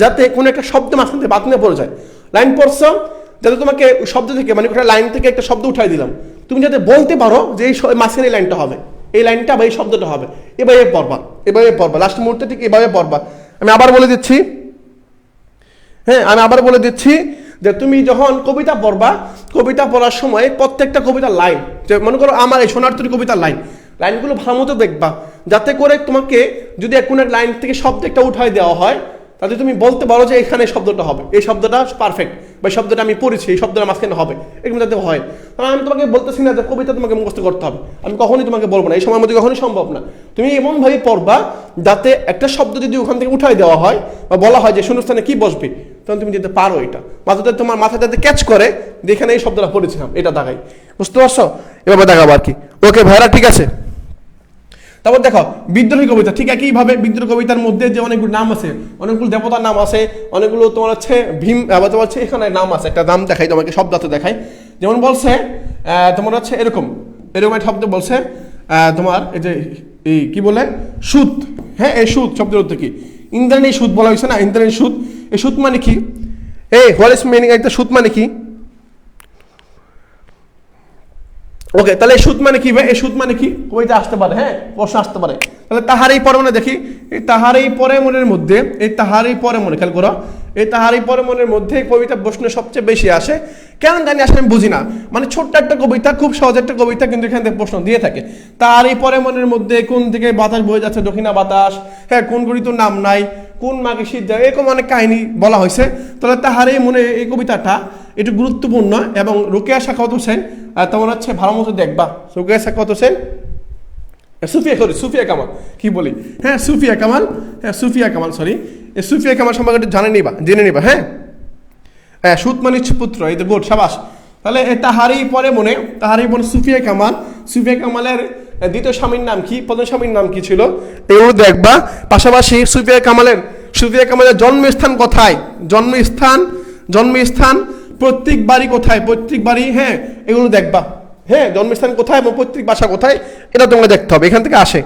যাতে কোনো একটা শব্দ মাঝখান থেকে বাদ না পড়ে যায়। লাইন পড়ছো যাতে তোমাকে শব্দ থেকে, মানে একটা লাইন থেকে একটা শব্দ উঠাই দিলাম, তুমি যাতে বলতে পারো যে এই মাঝখানে এই লাইনটা হবে, এই লাইনটা বা এই শব্দটা হবে, এভাবে পড়বা লাস্ট মুহূর্তে ঠিক এভাবে পড়বা। আমি আবার বলে দিচ্ছি, যে তুমি যখন কবিতা পড়বা, কবিতা পড়ার সময় প্রত্যেকটা কবিতার লাইন, যে মনে করো আমার এই সোনার তরী কবিতার লাইনগুলো ভালো মতো দেখবা, যাতে করে তোমাকে যদি কোনো এক লাইন থেকে শব্দ একটা উঠাই দেওয়া হয়, তাহলে তুমি বলতে পারো যে এখানে শব্দটা হবে, এই শব্দটা পারফেক্ট, বা এই শব্দটা আমি পড়েছি, এই শব্দটা মাঝখানে হবে, এরকম যাতে হয়। কারণ আমি তোমাকে বলতেছি না যে কবিতা তোমাকে মুখস্থ করতে হবে, আমি কখনোই তোমাকে বলবো না, এই সময়ের মধ্যে কখনোই সম্ভব না। তুমি এমনভাবে পড়বা যাতে একটা শব্দ যদি ওখান থেকে উঠাই দেওয়া হয় বা বলা হয় যে শূন্যস্থানে কি বসবে, তখন তুমি যেতে পারো এটা মাথাতে, তোমার মাথা যাতে ক্যাচ করে যে এখানে এই শব্দটা পড়েছিলাম, এটা দেখাই, বুঝতে পারছো? এভাবে দেখাবো আর কি। ওকে ভাইরা, ঠিক আছে। তারপর দেখো বিদ্রোহী কবিতা, ঠিক একইভাবে বিদ্রোহী কবিতার মধ্যে যে অনেকগুলো নাম আছে, অনেকগুলো দেবতার নাম আছে, অনেকগুলো তোমার হচ্ছে ভীম, আবার তোমার হচ্ছে এখানে নাম আছে, একটা নাম দেখাই তোমাকে, শব্দার্থ দেখাই। যেমন বলছে তোমার হচ্ছে এরকম একটা শব্দ বলছে তোমার এই যে এই কি বলে সুত, হ্যাঁ এই সুত শব্দের অর্থ কি? ইন্দ্রাণী সুত বলা হয়েছে না, ইন্দ্রাণী সুত। এই সুত মানে কি? এই হোয়াট ইজ মিনিং একটা সুত মানে কি? ওকে, তাহলে এই সুত মানে কি ভাই? এই সুত মানে কি কবিতা আসতে পারে, হ্যাঁ প্রশ্ন আসতে পারে। তাহলে তাহারই পরে মনে দেখি, এই তাহারই পরে মনের মধ্যে, এই তাহারই পরে মনে খেয়াল করো, এই তাহারই পরে মনের মধ্যে কবিতা প্রশ্ন সবচেয়ে বেশি আসে। কেন জানি আসলে আমি বুঝি না, মানে ছোট্ট একটা কবিতা, খুব সহজ একটা কবিতা, কিন্তু এখান থেকে প্রশ্ন দিয়ে থাকে। তাহারই পরে মনের মধ্যে কোন দিকে বাতাস বয়ে যাচ্ছে, দক্ষিণা বাতাস, হ্যাঁ কোন ঋতুর নাম নাই, কোন মাকে শীত যায়, এরকম অনেক কাহিনী বলা হয়েছে। তাহলে তাহারই মনে এই কবিতাটা একটু গুরুত্বপূর্ণ। এবং রোকেয়া সাখাওয়াত হোসেন তোমার হচ্ছে ভালো মতো দেখবা, রোকেয়া সাখাওয়াত হোসেন সুফিয়া কামাল, কি বলি, হ্যাঁ সুফিয়া কামাল, হ্যাঁ সুফিয়া কামাল, সরি এই সুফিয়া কামাল সম্পর্কে একটু জেনে নিবা, হ্যাঁ সুত মানে পুত্র, এই তো গুড, সাবাস। তাহলে তাহারই পরে মনে, তাহারই মনে সুফিয়া কামাল, সুফিয়া কামালের দ্বিতীয় স্বামীর নাম কি, প্রথম স্বামীর নাম কি ছিল, এগুলো দেখবা। পাশাপাশি সুফিয়া কামালের জন্মস্থান কোথায়, জন্মস্থান প্রত্যেক বাড়ি কোথায়, প্রত্যেক বাড়ি, হ্যাঁ এগুলো দেখবা, হ্যাঁ জন্মস্থান কোথায় এবং প্রত্যেক বাসা কোথায়, এটা তোমাকে দেখতে হবে। এখান থেকে আসে,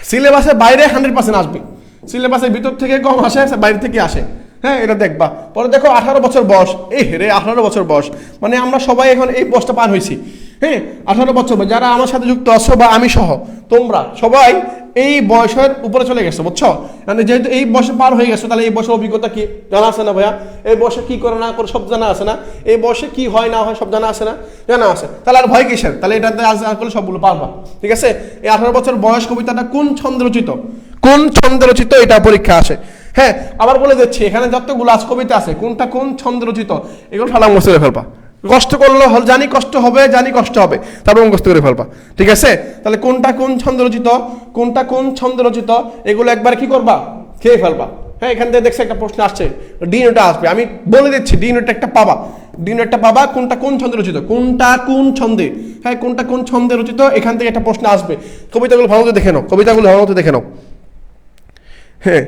সিলেবাসের বাইরে 100% আসবে, সিলেবাসের ভিতর থেকে কম আসে, বাইরে থেকে আসে, হ্যাঁ এটা দেখবা। পরে দেখো 18 বছর বয়স, এই রে 18 বছর বয়স, মানে আমরা সবাই এখন এই বয়সটা পার হয়েছি, হ্যাঁ 18 বছর, যারা আমার সাথে যুক্ত আছো বা আমি সহ তোমরা সবাই এই বয়সের উপরে চলে গেছো, বুঝছো? মানে যেহেতু এই বয়সে পার হয়ে গেছো, তাহলে এই বয়সের অভিজ্ঞতা কি জানা আছে না ভাইয়া? এই বয়সে কি করে না করে সব জানা আছে না? এই বয়সে কি হয় না হয় সব জানা আছে না? জানা আছে, তাহলে আর ভয় কিসের? তাহলে এটাতে আজ করলে সবগুলো পারবা, ঠিক আছে? এই 18 বছর বয়স কবিতাটা কোন ছন্দ রচিত, এটা পরীক্ষা আসে। হ্যাঁ আবার বলে দিচ্ছি, এখানে যতগুলো আজ কবিতা আছে কোনটা কোন ছন্দ রচিত, এগুলো ঠালা মুছে ফেলবা। কষ্ট করলে জানি কষ্ট হবে, তারপর মুখস্থ করে ফেলবা, ঠিক আছে? তাহলে কোনটা কোন ছন্দ রচিত, এগুলো একবার কি করবা, খেয়ে ফেলবা। হ্যাঁ এখান থেকে দেখছি একটা প্রশ্ন আসছে, ডি নোটে আসবে, আমি বলে দিচ্ছি ডি নোটে একটা পাবা, কোনটা কোন ছন্দে রচিত, হ্যাঁ কোনটা কোন ছন্দে রচিত, এখান থেকে একটা প্রশ্ন আসবে। কবিতাগুলো ভালো মতো দেখে নাও, হ্যাঁ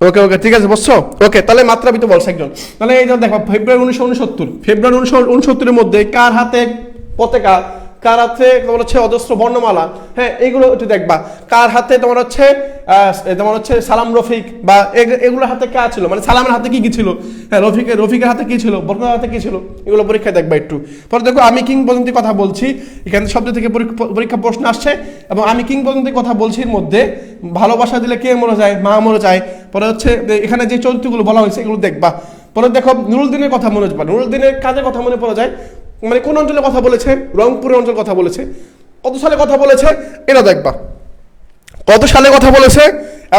ওকে ঠিক আছে বুঝছো? ওকে, তাহলে মাত্রাবি তো বলছে একজন। তাহলে এই যে দেখো ফেব্রুয়ারি 1969 মধ্যে কার হাতে পতাকা, কার হাতে তোমার হচ্ছে অজস্র বর্ণমালা, হ্যাঁ এইগুলো একটু দেখবা। কার হাতে তোমার হচ্ছে সালাম রফিক, বা এগুলোর হাতে কার ছিল, মানে সালামের হাতে কি ছিল, হ্যাঁ রফিকের হাতে কি ছিল, বর্ণমালার হাতে কি ছিল, এগুলো পরীক্ষায় দেখবা একটু। পরে দেখো আমি কিংবদন্তি কথা বলছি, এখানে শব্দ থেকে পরীক্ষা প্রশ্ন আসছে, এবং আমি কিংবদন্তি কথা বলছি এর মধ্যে ভালোবাসা দিলে কে মরে যায়, মা মরে যায়। পরে হচ্ছে এখানে যে চরিত্রগুলো বলা হয়েছে এগুলো দেখবা। পরে দেখো নুরুলদিনের কথা মনে পড়ে, নুরুলদিনের কাজের কথা মনে পড়ে যায়, মানে কোন অঞ্চলের কথা বলেছে, রংপুরের অঞ্চল কথা বলেছে, কত সালে কথা বলেছে এটা দেখবা, কত সালে কথা বলেছে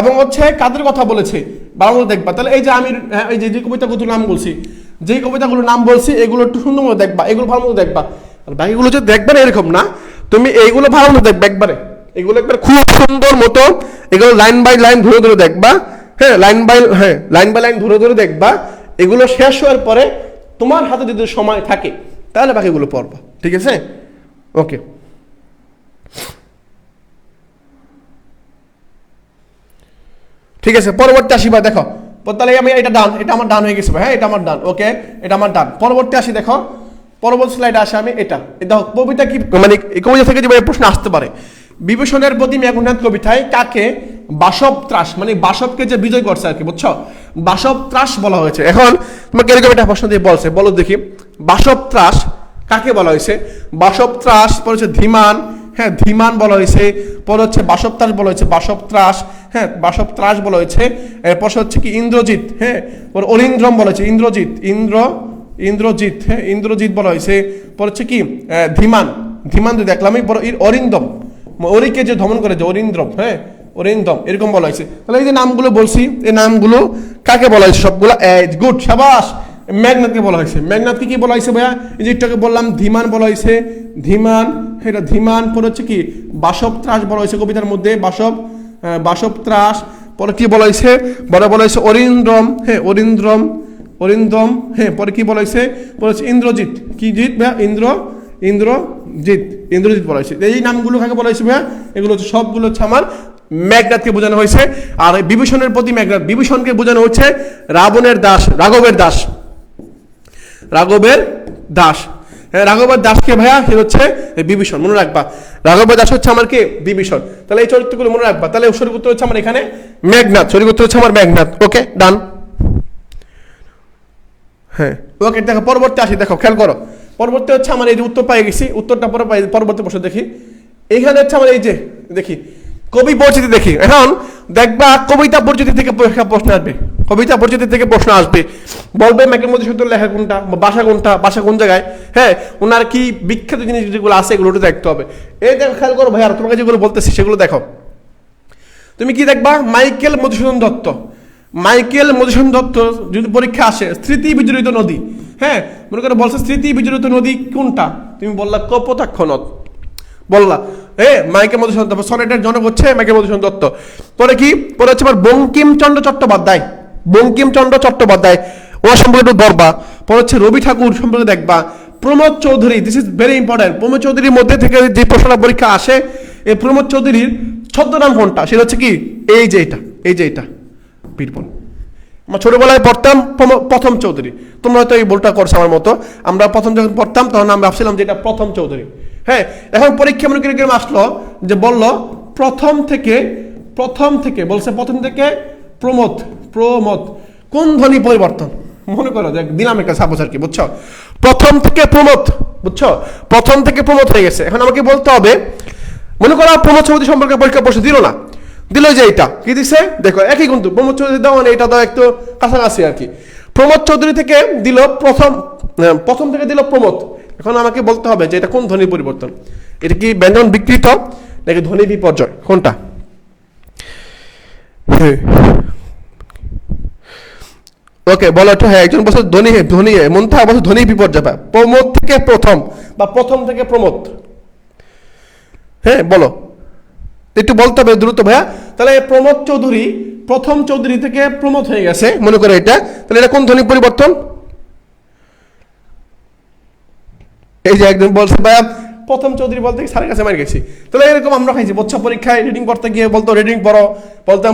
এবং হচ্ছে কাদের কথা বলেছে বাংলা দেখবা। তাহলে এই যে আমি এই যে কবিতাগুলোর নাম বলছি এগুলো একটু সুন্দর মতো দেখবা, এগুলো ভালো মতো দেখবা। আর বাকিগুলো যে দেখবে না এরকম না, তুমি এইগুলো ভালো মতো দেখবে একবারে, এগুলো একবার খুব সুন্দর মতো, এগুলো লাইন বাই লাইন ধরে দেখবা, হ্যাঁ লাইন বাই লাইন ধরে দেখবা। এগুলো শেষ হওয়ার পরে তোমার হাতে যদি সময় থাকে তাহলে বাকিগুলো পড়বা, ঠিক আছে? ওকে, ঠিক আছে পরবর্তী আসি ভাই, দেখো তাহলে আমি এটা আমার ডান হয়ে গেছে ভাই, হ্যাঁ এটা আমার ডান, ওকে এটা আমার ডান। পরবর্তী আসি, দেখো পরবর্তী স্লাইডে আসে আমি এটা দেখো কবিতা কি, মানে এই কবিতা থেকে যে প্রশ্ন আসতে পারে, বিভূষণের প্রতি মেঘনাথ কবিতায় কাকে বাসব ত্রাস, মানে বাসবকে যে বিজয় করছে আর কি, বুঝছো? বাসব ত্রাস বলা হয়েছে। এখন তোমাকে এরকম একটা প্রশ্ন দিয়ে বলছে, বলো দেখি বাসব ত্রাস কাকে বলা হয়েছে? বাসব ত্রাস পরে হচ্ছে ধীমান, হ্যাঁ ধীমান বলা হয়েছে, পরে হচ্ছে বাসব ত্রাস বলা হয়েছে, বাসব ত্রাস, হ্যাঁ বাসব ত্রাস বলা হয়েছে। এরপর হচ্ছে কি ইন্দ্রজিৎ, হ্যাঁ পরে অরিন্দ্রম বলা হয়েছে, ইন্দ্রজিৎ, হ্যাঁ ইন্দ্রজিৎ বলা হয়েছে। পরে হচ্ছে কি ধীমান তো দেখলামই। পরে অরিন্দম, অরিকে যে দমন করে যে অরিন্দ্রম, হ্যাঁ অরিন্দম এরকম বলা হয়েছে। তাহলে এই যে নামগুলো বলছি, এই নামগুলো কাকে বলা হয়েছে? সবগুলো গুড, সাবাস, মেঘনাথকে বলা হয়েছে। মেঘনাথকে কি বলা হয়েছে ভাইয়া? এই যেটাকে বললাম ধীমান বলা হয়েছে, ধীমান, এটা ধীমান। পরে হচ্ছে কি বাসব ত্রাস বলা হয়েছে কবিতার মধ্যে, বাসব ত্রাস। পরে কি বলা হয়েছে? বলা হয়েছে অরিন্দ্রম, হ্যাঁ অরিন্দম, হ্যাঁ পরে কি বলা হয়েছে? পরে হচ্ছে ইন্দ্রজিৎ, কি জিৎ ভাইয়া? ইন্দ্রজিৎ, ইন্দ্রজিৎ পড়াইছে। এই নামগুলো কাকে পড়াইছে ভাইয়া? এগুলো হচ্ছে সবগুলো হচ্ছে আমার মেঘনাথকে বোঝানো হয়েছে। আর বিভীষণের প্রতি মেঘনাথ, বিভীষণকে বোঝানো হচ্ছে রাবণের দাস, রাঘবের দাস, রাঘবের দাস। হ্যাঁ, রাঘবের দাসকে ভাইয়া সে হচ্ছে বিভীষণ, মনে রাখবা। রাঘবের দাস হচ্ছে আমার কে? বিভীষণ। তাহলে এই চরিত্রগুলো মনে রাখবা। তাহলে সঠিক উত্তর হচ্ছে আমার এখানে মেঘনাথ, সঠিক উত্তর হচ্ছে আমার মেঘনাথ। ওকে, ডান। হ্যাঁ, ওকে, দেখো পরবর্তী আসি, দেখো খেয়াল করো। পরবর্তী হচ্ছে আমার এই যে উত্তর পাই গেছি, উত্তরটা পরে পাই, পরবর্তী প্রশ্ন দেখি। এইখানে হচ্ছে আমার এই যে দেখি কবি পরিচিতি দেখি। এখন দেখবা কবিতা পরিচিতি থেকে প্রশ্ন আসবে, কবিতা পরিচিতি থেকে প্রশ্ন আসবে। বলবে মেঘের মধুসূদন লেখা কোনটা, বাসা কোনটা, বাসা কোন জায়গায়। হ্যাঁ, ওনার কি বিখ্যাত জিনিস যেগুলো আছে এগুলো দেখতে হবে। এই দেখো খেয়াল করো ভাই, আর তোমাকে যেগুলো বলতেছি সেগুলো দেখো। তুমি কি দেখবা? মাইকেল মধুসূদন দত্ত, মাইকেল মধুসূদন দত্ত যদি পরীক্ষা আসে, স্মৃতি বিজড়িত নদী। হ্যাঁ, মনে করো বলছে স্মৃতি বিজড়িত নদী কোনটা, তুমি বললা কপোতাক্ষ নদ বললা। মাইকেল মধুসূদন দত্ত, সনেটের জনক হচ্ছে মাইকেল মধুসূদন দত্ত। পরে কি? পরে হচ্ছে আমার বঙ্কিমচন্দ্র চট্টোপাধ্যায়, বঙ্কিমচন্দ্র চট্টোপাধ্যায় ওনার সম্পর্কে একটু ধরবা। পরে হচ্ছে রবি ঠাকুর সম্পর্কে দেখবা। Pramod Chowdhury, this is very important. Pramod চৌধুরীর মধ্যে থেকে যে প্রশ্নটা পরীক্ষা আসে, এই প্রমোদ চৌধুরীর ছদ্মনাম কোনটা, সেটা হচ্ছে কি এই যে এটা, এই যে এটা বীরবল। আমরা ছোটবেলায় পড়তাম প্রথম চৌধুরী, তোমরা হয়তো এই বলটা করছো আমার মতো। আমরা প্রথম যখন পড়তাম তখন আমরা ভাবছিলাম যে এটা প্রথম চৌধুরী। হ্যাঁ, এখন পরীক্ষা মনে করে আসলো যে বলল প্রথম থেকে বলছে প্রথম থেকে প্রমোদ, প্রমোদ কোন ধ্বনি পরিবর্তন? মনে করো যে দিলাম একটা সাপোজ আর কি, বুঝছো? প্রথম থেকে প্রমোদ, বুঝছো? প্রথম থেকে প্রমোদ হয়ে গেছে। এখন আমাকে বলতে হবে, মনে করো প্রমোদ চৌধুরী সম্পর্কে পরীক্ষা প্রশ্ন দিল না, দিল যে এটা কি দিছে, দেখো একই কিন্তু প্রমোদ চৌধুরী দাও, এটা দাও একটু কাছাকাছি আর কি। প্রমোদ চৌধুরী থেকে দিল প্রথম থেকে দিল প্রমোদ। এখন আমাকে বলতে হবে যে এটা কোন ধ্বনি পরিবর্তন, এটা কি ব্যঞ্জন বিকৃত নাকি ধ্বনি বিপর্যয়, কোনটা? ওকে, বলো তো। হ্যাঁ, একজন বছর ধ্বনি, ধ্বনি মন্থা বছর ধ্বনি বিপর্যয় পায়। প্রমোদ থেকে প্রথম বা প্রথম থেকে প্রমোদ। হ্যাঁ, বলো একটু বলতে হবে দ্রুত ভাইয়া। তাহলে প্রমোদ চৌধুরী প্রথম চৌধুরী থেকে প্রমোদ হয়ে গেছে, মনে করে এটা। তাহলে এটা কোন ধ্বনি পরিবর্তন? এই যে একজন বলছে ভাইয়া প্রথম চৌধুরী বলতে স্যারের কাছে মার গেছি। তাহলে এরকম আমরা খাইছি, বচ্চা পরীক্ষায় রিডিং করতে গিয়ে বলতো রিডিং পড়ো, বলতাম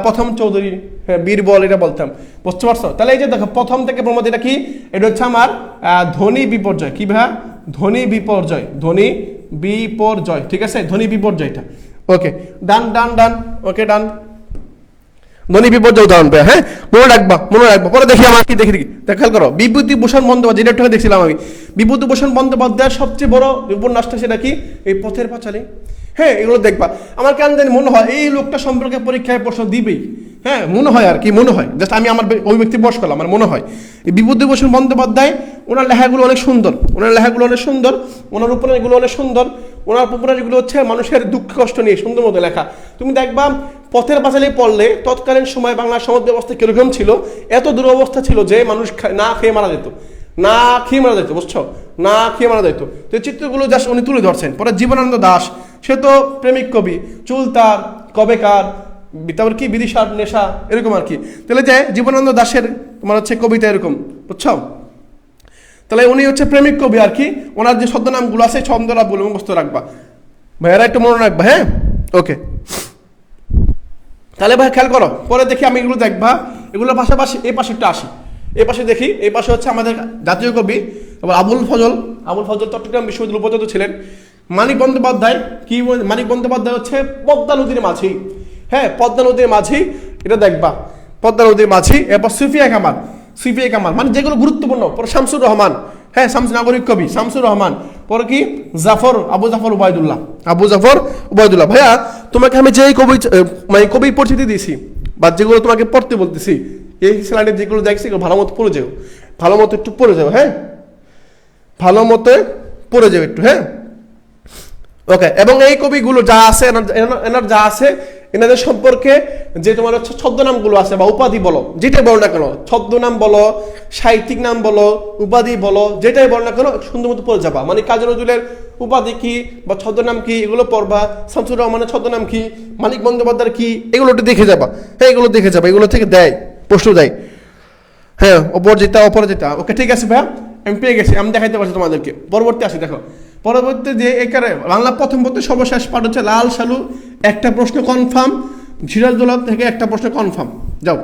প্রথম চৌধুরী, হ্যাঁ বীরবল এটা বলতাম, বুঝতে পারছো? তাহলে এই যে দেখো প্রথম থেকে প্রমোদ, এটা কি? এটা হচ্ছে আমার ধ্বনি বিপর্যয়। কি ভাইয়া? ধ্বনি বিপর্যয়, ধ্বনি বিপর্যয়, ঠিক আছে, ধ্বনি বিপর্যয়টা। ওকে, ডান ডান ডান, ওকে ডান। ধ্বনি বিপর্যয় উদাহরণ পেয়ে, হ্যাঁ মনে রাখবা, মনে রাখবা। পরে দেখি আমার কি দেখি খেয়াল করো। বিভূতিভূষণ বন্দ্যোপাধ্যায়, যেটা একটু দেখছিলাম আমি, বিভূতিভূষণ বন্দ্যোপাধ্যায়ের সবচেয়ে বড় উপন্যাসটা সেটা কি? এই পথের পাঁচালী। হ্যাঁ, এগুলো দেখবা। আমার কেন জানি মনে হয় এই লোকটা সম্পর্কে পরীক্ষায় প্রশ্ন দিবেই। হ্যাঁ, মনে হয় আর কি, মনে হয়, জাস্ট আমি আমার অভিব্যক্তি বস করলাম, আমার মনে হয় এই বিভূতিভূষণ বন্দ্যোপাধ্যায়, ওনার লেখাগুলো অনেক সুন্দর, ওনার লেখাগুলো অনেক সুন্দর, ওনার উপন্যাসগুলো অনেক সুন্দর। ওনার উপন্যাসগুলো হচ্ছে মানুষের দুঃখ কষ্ট নিয়ে সুন্দর মতো লেখা। তুমি দেখবা পথের পাঁচালী পড়লে তৎকালীন সময় বাংলার সমাজ ব্যবস্থা কিরকম ছিল, এত দুরবস্থা ছিল যে মানুষ না খেয়ে মারা যেত, না খেয়ে মারা যেত, বুঝছো? না খেয়ে মারা যেত। তো এই চিত্রগুলো জাস্ট উনি তুলে ধরছেন। পরে জীবনানন্দ দাশ, সে তো প্রেমিক কবি, চুল তার কবেকার, তারপর কি বিদিশার নেশা, এরকম আর কি। তাহলে যে জীবনানন্দ দাশের তোমার হচ্ছে কবিতা এরকম, বুঝছো? তাহলে উনি হচ্ছে প্রেমিক কবি আর কি। ওনার যে ছদ্মনামগুলো আছে ছন্দরা বলে মুখস্থ রাখবা ভাইয়ারা, একটু মনে রাখবা। হ্যাঁ, ওকে। তাহলে ভাই খেয়াল করো, পরে দেখি আমি এগুলো দেখবা। এগুলোর পাশাপাশি এই পাশে একটু আসি, এই পাশে দেখি। এই পাশে হচ্ছে আমাদের জাতীয় কবি আবুল ফজল চট্টগ্রাম বিশ্ববিদ্যালয় উপাচার্য ছিলেন। মানিক বন্দ্যোপাধ্যায় কি? মানিক বন্দ্যোপাধ্যায় হচ্ছে পদ্মা নদীর মাঝি। হ্যাঁ, পদ্মা নদীর মাঝি, এটা দেখবা, পদ্মা নদীর মাঝি। এরপর সুফিয়া কামাল, মানে যেগুলো গুরুত্বপূর্ণ। পরে শামসুর রহমান, হ্যাঁ নাগরিক কবি শামসুর রহমান। পরে কি? আবু জাফর উবায়দুল্লাহ। ভাইয়া তোমাকে আমি যেই কবি মানে কবি পরিচিতি দিয়েছি বা যেগুলো তোমাকে পড়তে বলতেছি, এই স্লাইডে যেগুলো দেখছি ভালো মতো পড়ে যাও, ভালো মতো একটু পড়ে যাও। হ্যাঁ, ভালো মতো পড়ে যাও একটু। হ্যাঁ, ওকে। এবং এই কবিগুলো যা আছে, এনার যা আছে, এনাদের সম্পর্কে যে তোমার হচ্ছে ছদ্মনামগুলো আছে বা উপাধি বলো, যেটাই বলো না কেন, ছদ্মনাম বলো, সাহিত্যিক নাম বলো, উপাধি বলো, যেটাই বলো না কেন সুন্দর মতো পড়ে যাবা। মানে কাজী নজরুলের উপাধি কি বা ছদ্মনাম কি এগুলো পড়বা, শামসুর রহমানের ছদ্মনাম কি, মানিক বন্দ্যোপাধ্যায়ের কি, এগুলো একটু দেখে যাবা। হ্যাঁ, এগুলো দেখে যাবা, এগুলো থেকে দেয় প্রশ্ন দেয়। হ্যাঁ, অপরাজিতা। ওকে, ঠিক আছে ভাইয়া, আমি পেয়ে গেছি, আমি দেখাইতে পারছি তোমাদেরকে। পরবর্তী আসি, দেখো পরবর্তী যে একারে বাংলা প্রথম পত্রের সর্বশেষ পাঠ হচ্ছে লাল সালু, একটা প্রশ্ন কনফার্ম। সিরাজদৌল্লা থেকে একটা প্রশ্ন কনফার্ম। যাও,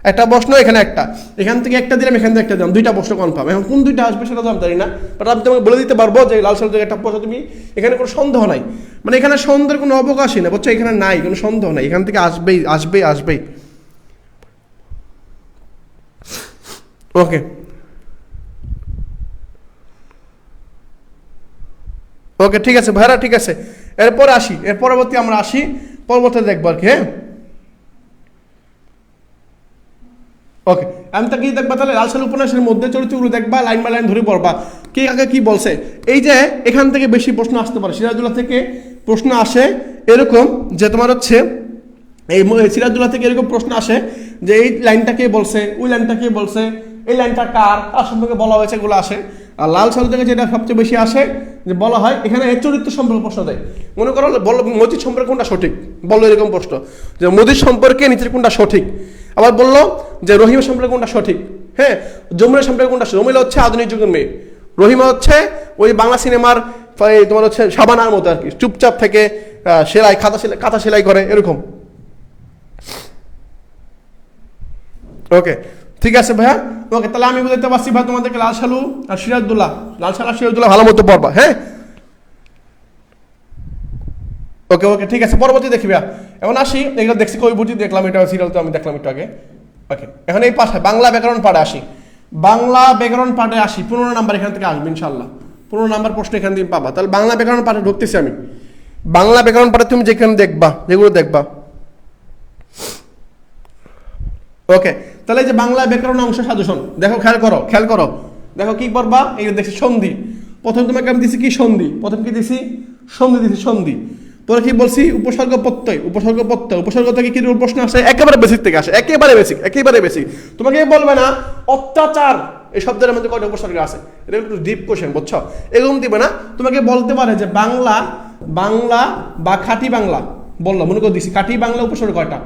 একটা প্রশ্ন এখানে একটা, এখান থেকে একটা দিলাম, এখান থেকে একটা দিলাম, দুইটা প্রশ্ন কনফার্ম। এখন কোন দুইটা আসবে সেটা তো আমি জানি না, বাট আমি তোমাকে বলে দিতে পারবো যে লাল সালু থেকে একটা প্রশ্ন, তুমি এখানে কোনো সন্দেহ নাই, মানে এখানে সন্দেহের কোনো অবকাশই না, বুঝছো? এখানে নাই কোনো সন্দেহ নাই, এখান থেকে আসবেই আসবেই আসবেই। ওকে, ওকে, ঠিক আছে ভাইরা, ঠিক আছে। এরপর আসি, এর পরবর্তী আমরা আসি, পরবর্তী দেখবো আর কি। হ্যাঁ, ওকে, আমি তাকে দেখবা তাহলে লাল সালু উপন্যাসের মধ্যে চরিত্রগুলো দেখবা, লাইন বাই লাইন ধরে পড়বা কে আগে কি বলছে। এই যে এখান থেকে বেশি প্রশ্ন আসতে পারে, সিরাজদৌল্লা থেকে প্রশ্ন আসে এরকম যে তোমার হচ্ছে এই সিরাজদৌল্লা থেকে এরকম প্রশ্ন আসে যে এই লাইনটা কে বলছে, ওই লাইনটা কে বলছে, এই লাইনটা কার কার সম্পর্কে বলা হয়েছে, এগুলো আসে। আর লাল সালু থেকে যেটা সবচেয়ে বেশি আসে যে বলা হয় এখানে চরিত্র সম্পর্কে প্রশ্ন দেয়। মনে করো বলো মজিদ সম্পর্কে কোনটা সঠিক, বলো এরকম প্রশ্ন যে মজিদ সম্পর্কে নিচের কোনটা সঠিক। আবার বললো যে রহিমা সম্পর্কে কোনটা সঠিক। হ্যাঁ, যমুনা সম্পর্কে কোনটা, যমুনা হচ্ছে আধুনিক যুগের মেয়ে, রহিমা হচ্ছে ওই বাংলা সিনেমার তোমার হচ্ছে শাবানার মতো আর কি, চুপচাপ থেকে সেলাই কাঁথা সেলাই করে এরকম। ওকে, ঠিক আছে ভাইয়া। ওকে, তাহলে আমি বুঝতে পারছি ভাই তোমাদেরকে লাল সালু আর সিরাজদৌল্লা, লাল সালু আর সিরাজদৌল্লা ভালো মতো পড়বা। হ্যাঁ, ওকে, ওকে, ঠিক আছে। পরবর্তী দেখি ভাইয়া। এখন আসি, এগুলো দেখছি কই বুঝি দেখলাম, এটা সিরিয়াল তো আমি দেখলাম একটু আগে। ওকে, এখন এই পাশে বাংলা ব্যাকরণ পাঠে আসি, বাংলা ব্যাকরণ পাঠে আসি। 15 নাম্বার এখান থেকে আসবে ইনশাল্লাহ, 15 নাম্বার প্রশ্ন এখান থেকে পাবা। তাহলে বাংলা ব্যাকরণ পাঠে ঢুকতেছি আমি। বাংলা ব্যাকরণ পাঠে তুমি যেখানে দেখবা, যেগুলো দেখবা। ওকে, তাহলে যে বাংলা ব্যাকরণ অংশ সাজেশন দেখো, খেয়াল করো, খেয়াল করো, দেখো কি করবা। এই দেখছি সন্ধি, প্রথম তোমাকে আমি দিছি কি সন্ধি, প্রথম কি দিছি সন্ধি দিছি, সন্ধি। পরে কি বলছি উপসর্গ প্রত্যয়, উপসর্গ প্রত্যয়, উপসর্গ থেকে কি প্রশ্ন আসে, একেবারে বেসিক থেকে আসে, একেবারে বেসিক, একেবারে বেসিক। তোমাকে বলবে না অত্যাচার এই শব্দের মধ্যে কয়টা উপসর্গ আছে, এটা একটু ডিপ কোশ্চেন, বুঝছো? এরকম দিবে না, তোমাকে বলতে পারে যে বাংলা, বাংলা বা খাঁটি বাংলা, বললো মনে করে দিছি খাঁটি বাংলা উপসর্গ কয়টা,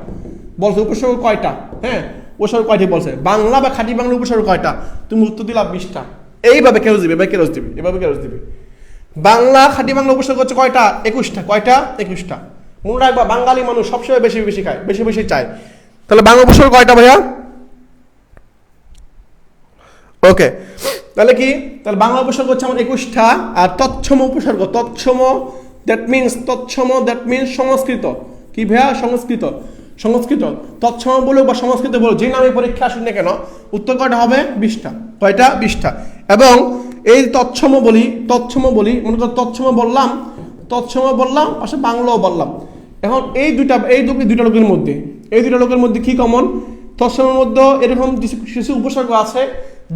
বলছে উপসর্গ কয়টা। হ্যাঁ, উপসর্গ কয়টি বলছে, বাংলা বা খাঁটি বাংলা উপসর্গ কয়টা, তুমি উত্তর দিলা 20টা। এইভাবে কেরস দিবে, এভাবে কেরস দিবে, এভাবে কেরস দিবে। বাংলা খাঁটি বাংলা উপসর্গ হচ্ছে কয়টা, 21টা। কয়টা? 21টা। মনে রাখবা বাঙালি মানুষ সবসময় বেশি বেশি খায়, বেশি বেশি চায়। তাহলে বাংলা উপসর্গ কয়টা ভাইয়া? ওকে, তাহলে কি, তাহলে বাংলা উপসর্গ হচ্ছে আমার 21টা। আর তৎসম উপসর্গ, তৎসম দ্যাট মিনস সংস্কৃত। কি ভাইয়া? সংস্কৃত, সংস্কৃত। তৎসম বলো বা সংস্কৃত বলো, যে নামে পরীক্ষা আসুন না কেন, উত্তর কয়টা হবে? 20টা। কয়টা? 20টা। এবং এই তৎসম বলি, মনে করো তৎসম বললাম পাশে বাংলাও বললাম। এখন এই দুইটা লোকের মধ্যে কি কমন? তৎসমের মধ্যে এরকম কিছু উপসর্গ আছে